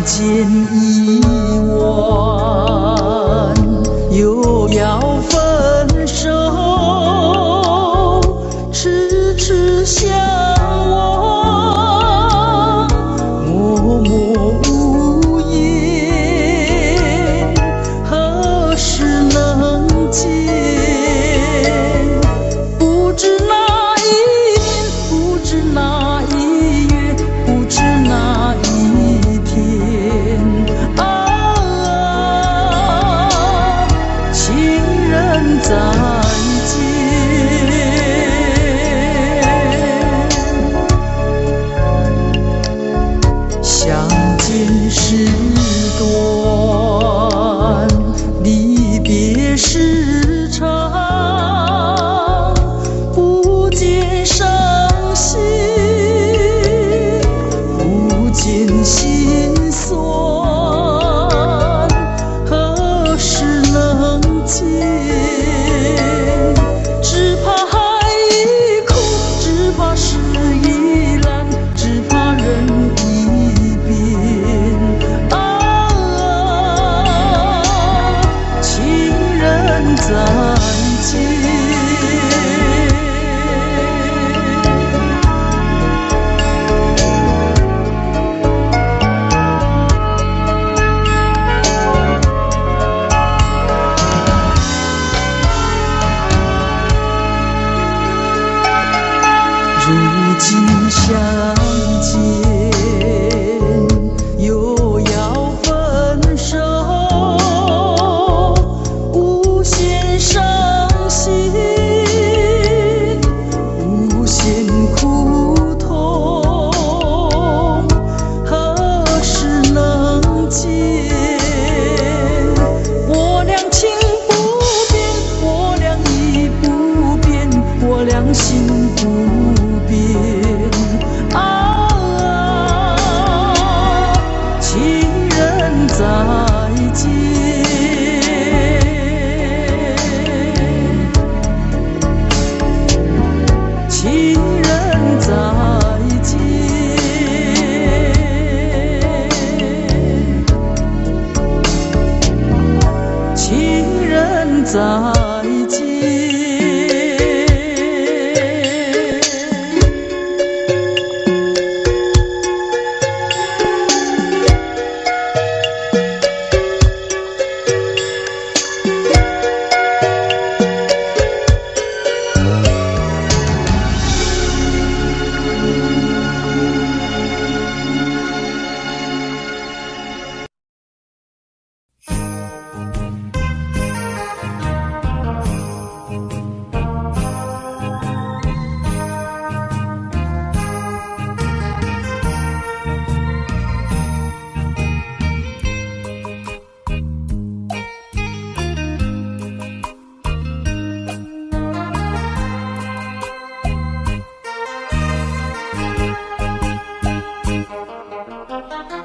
见已晚，又要分手，痴痴相望，默默无言，何时能见？不知哪一年，不知哪一月，不知哪一天啊，情人再见。相见时短，离别时长，不见伤心，不见心酸，何时能见？只怕海已枯，只怕事已烂，只怕人已变啊，情人再见。如今相见，又要分手，无限伤心，无限苦痛，何时能见？我俩情不变，我俩意不变，我俩心不变啊，情人再见，情人再见，情人再见。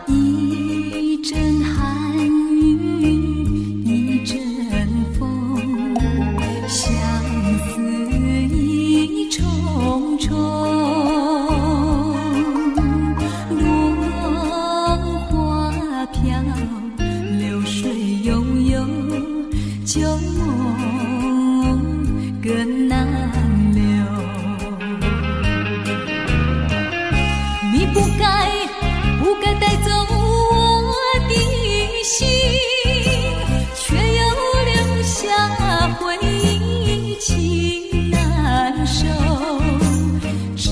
一阵寒雨，一阵风，相思意重重。落花飘，流水悠悠，旧梦更难留。你不该带走我的心，却又留下回忆，情难收。只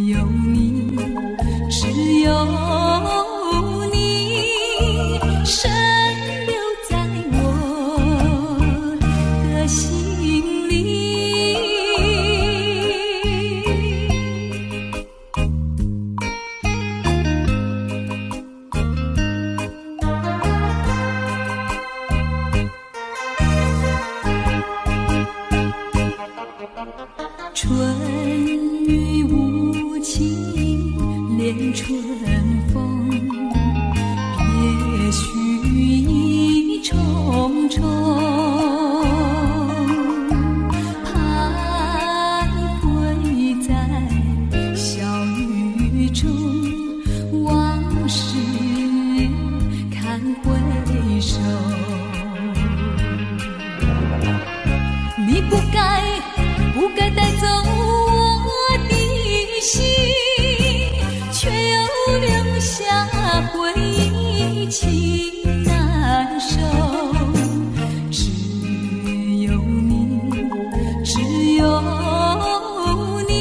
有你，只有你，深留在我的心里。春雨无情恋春风，别绪意重重，徘徊在小雨中，往事下回忆情难收，只有你，只有你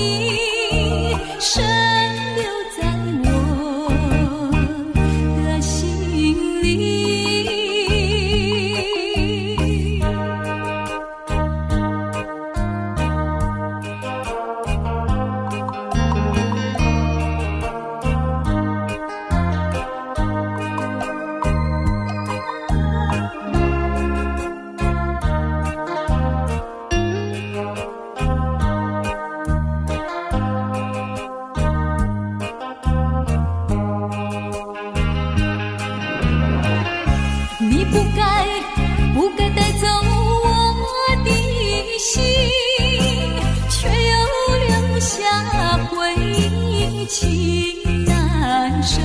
深留在我的心里。你不该带走我的心，却又留下回忆情难收。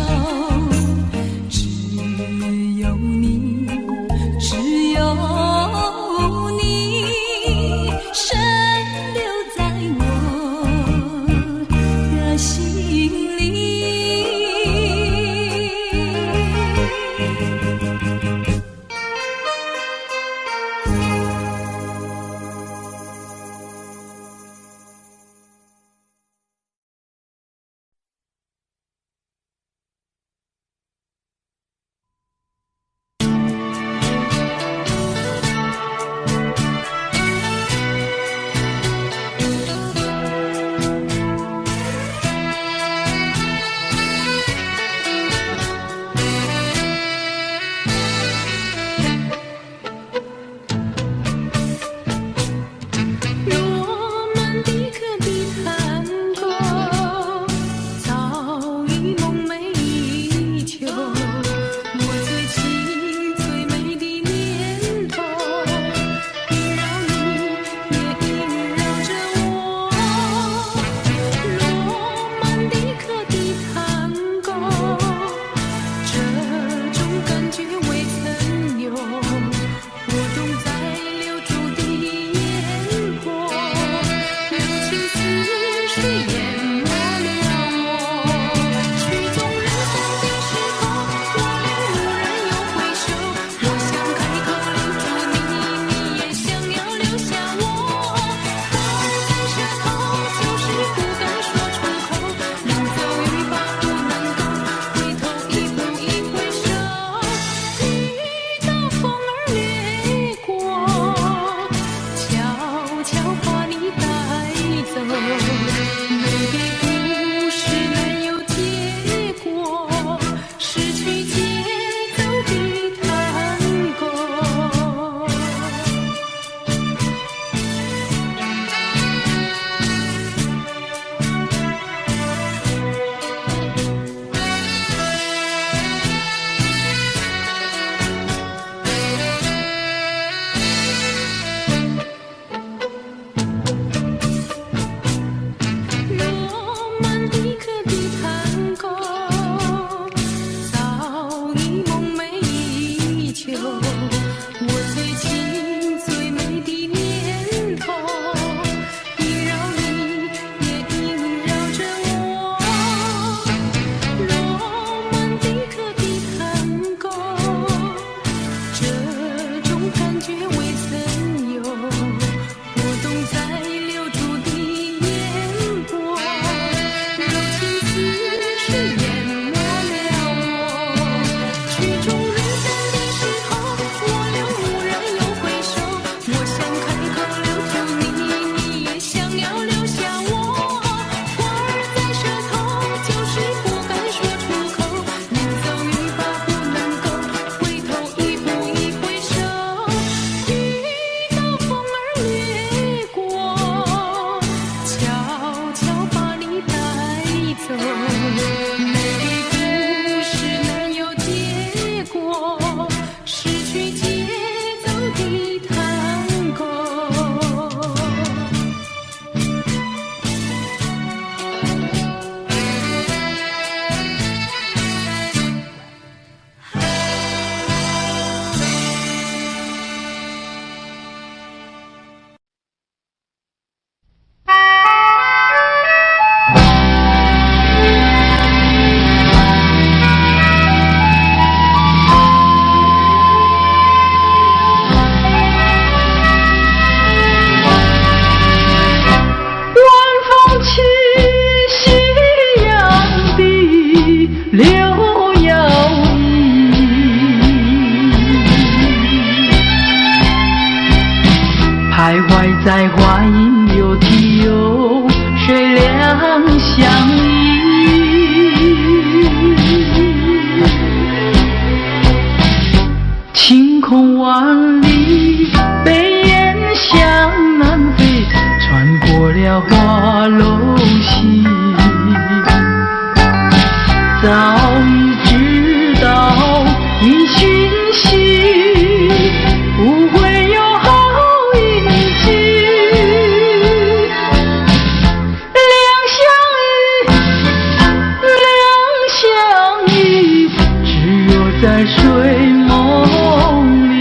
留摇曳，徘徊在花影柳堤有谁两相依？晴空万里，北雁向南飞，穿过了花楼溪。早已知道你讯息，不会有好运气。两相依，只有在睡梦里。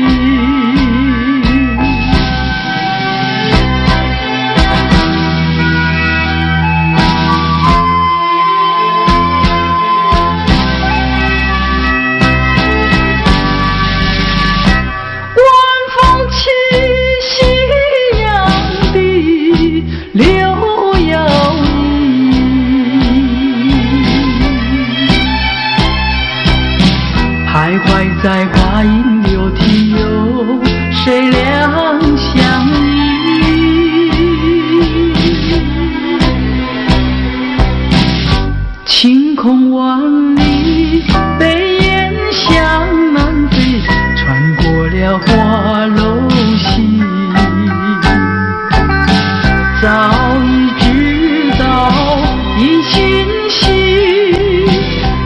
徘徊在花影柳堤有谁两相依？晴空万里，北雁向南飞，穿过了花楼溪。早已知道一讯息，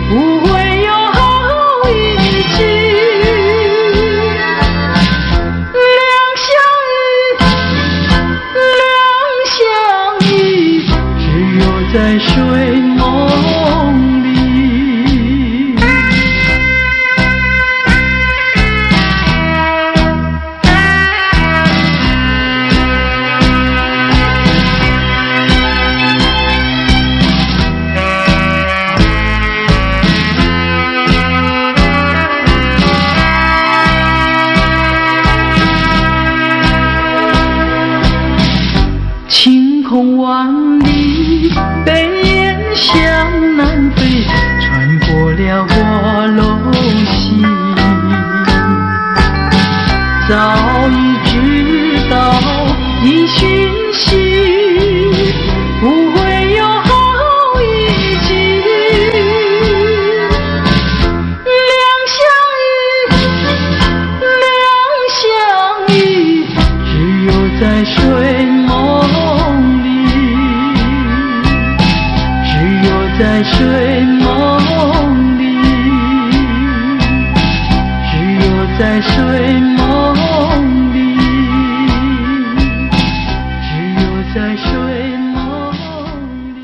不会有好运气。两相依，只有在睡梦里。晴空万里，北雁向南飞，穿过了花楼溪。早已知道一讯息，不会有好运气。两相依，只有在睡梦里，只有在睡梦里，只有在睡梦里，只有在睡梦里。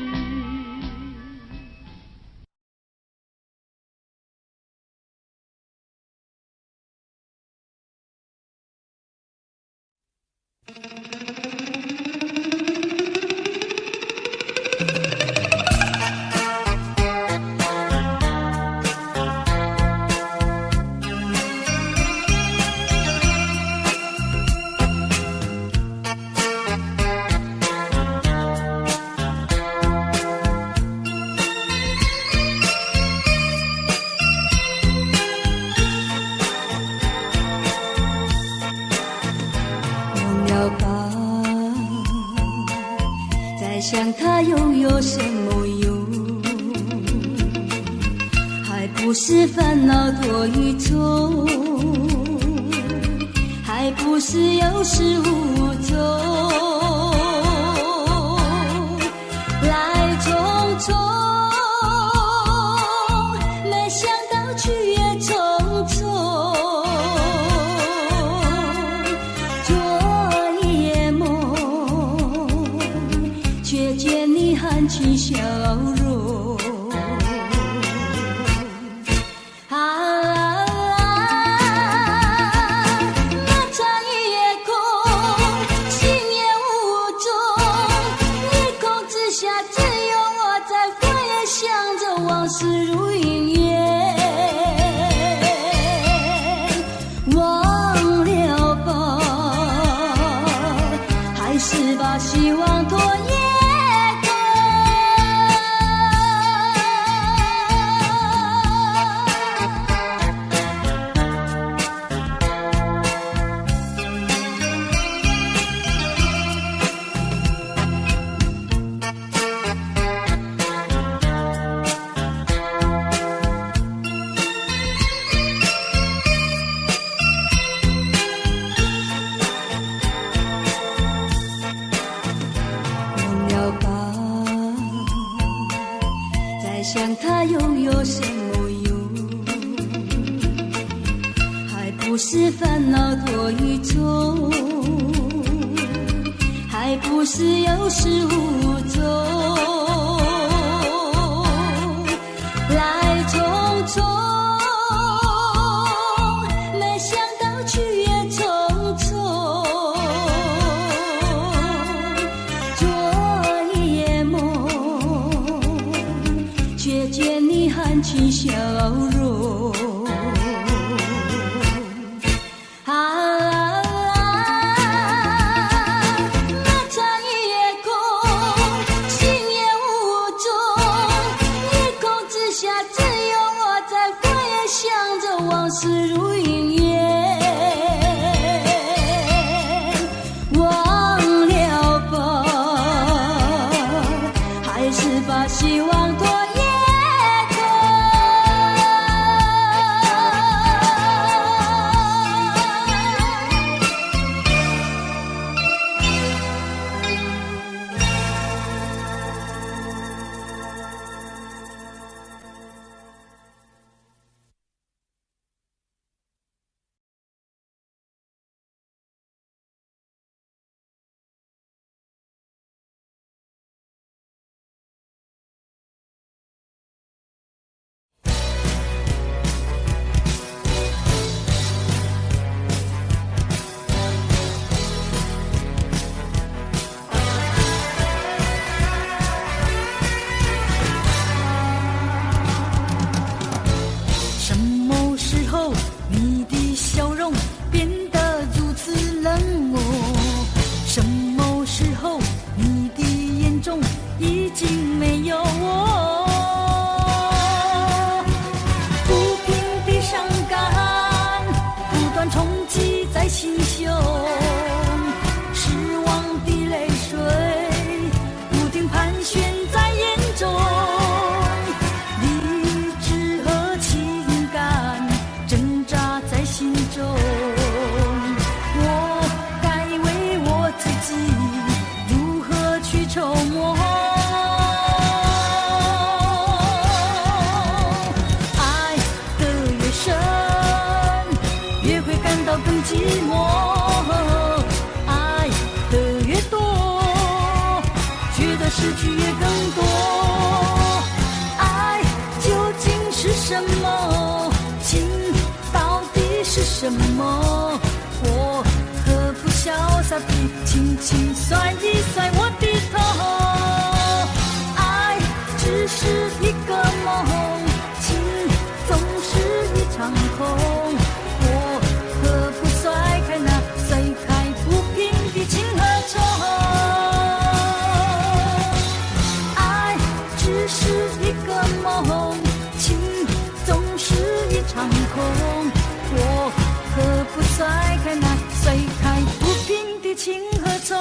忘了吧，再想他又有什么用？还不是烦恼多一重，还不是有始无终，来匆匆，没想到去也匆匆。昨夜梦，却见你含情笑容。往事如云烟，忘了吧，还是把希望拖延。什么用？还不是烦恼多于重，还不是有始无终，来匆匆，没想到去也匆匆。做一夜梦，却见你含情笑容。往事如云烟，忘了吧，还是把希望拖延什么？我何不潇洒地轻轻甩一甩我的头？爱只是一个梦，情总是一场空。我何不甩开那甩开不平的情和愁？爱只是一个梦，情总是一场空。我何不甩开那甩开不平的情和愁？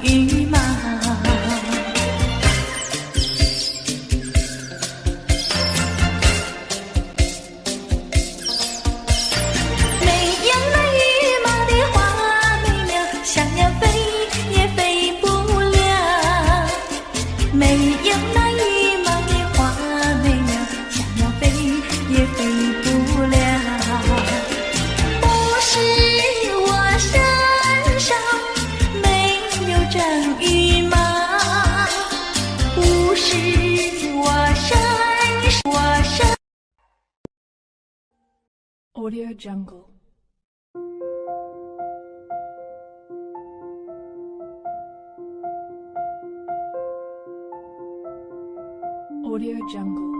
雨吗？没有那羽毛的花没了，想要飞也飞不了。没有那羽毛的花没了，想要飞也飞不了。不是我身上没有长羽毛，不是我身Audio Jungle. Audio Jungle.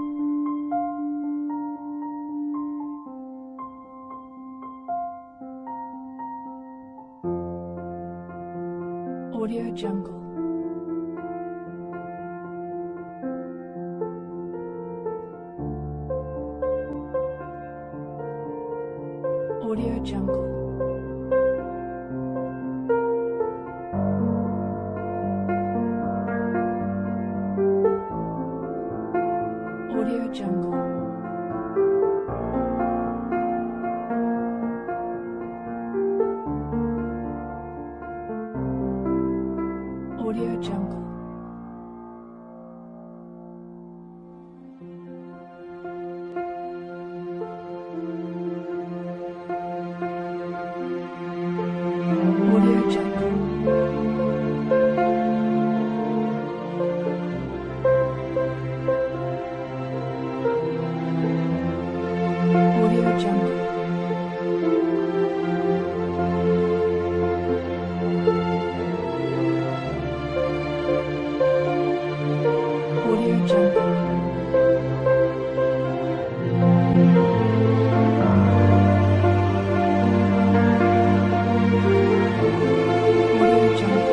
Audio Jungle. Audio Jungle. Audio Jungle. Audio Jungle. Audio Jungle. Audio Jungle. Audio Jungle. Audio Jungle. Audio Jungle.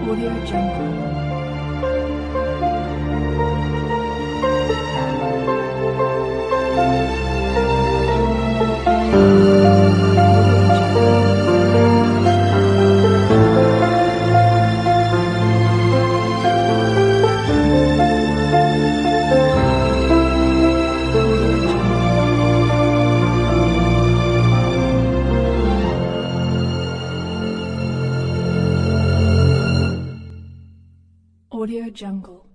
Audio Jungle. Audio Jungle.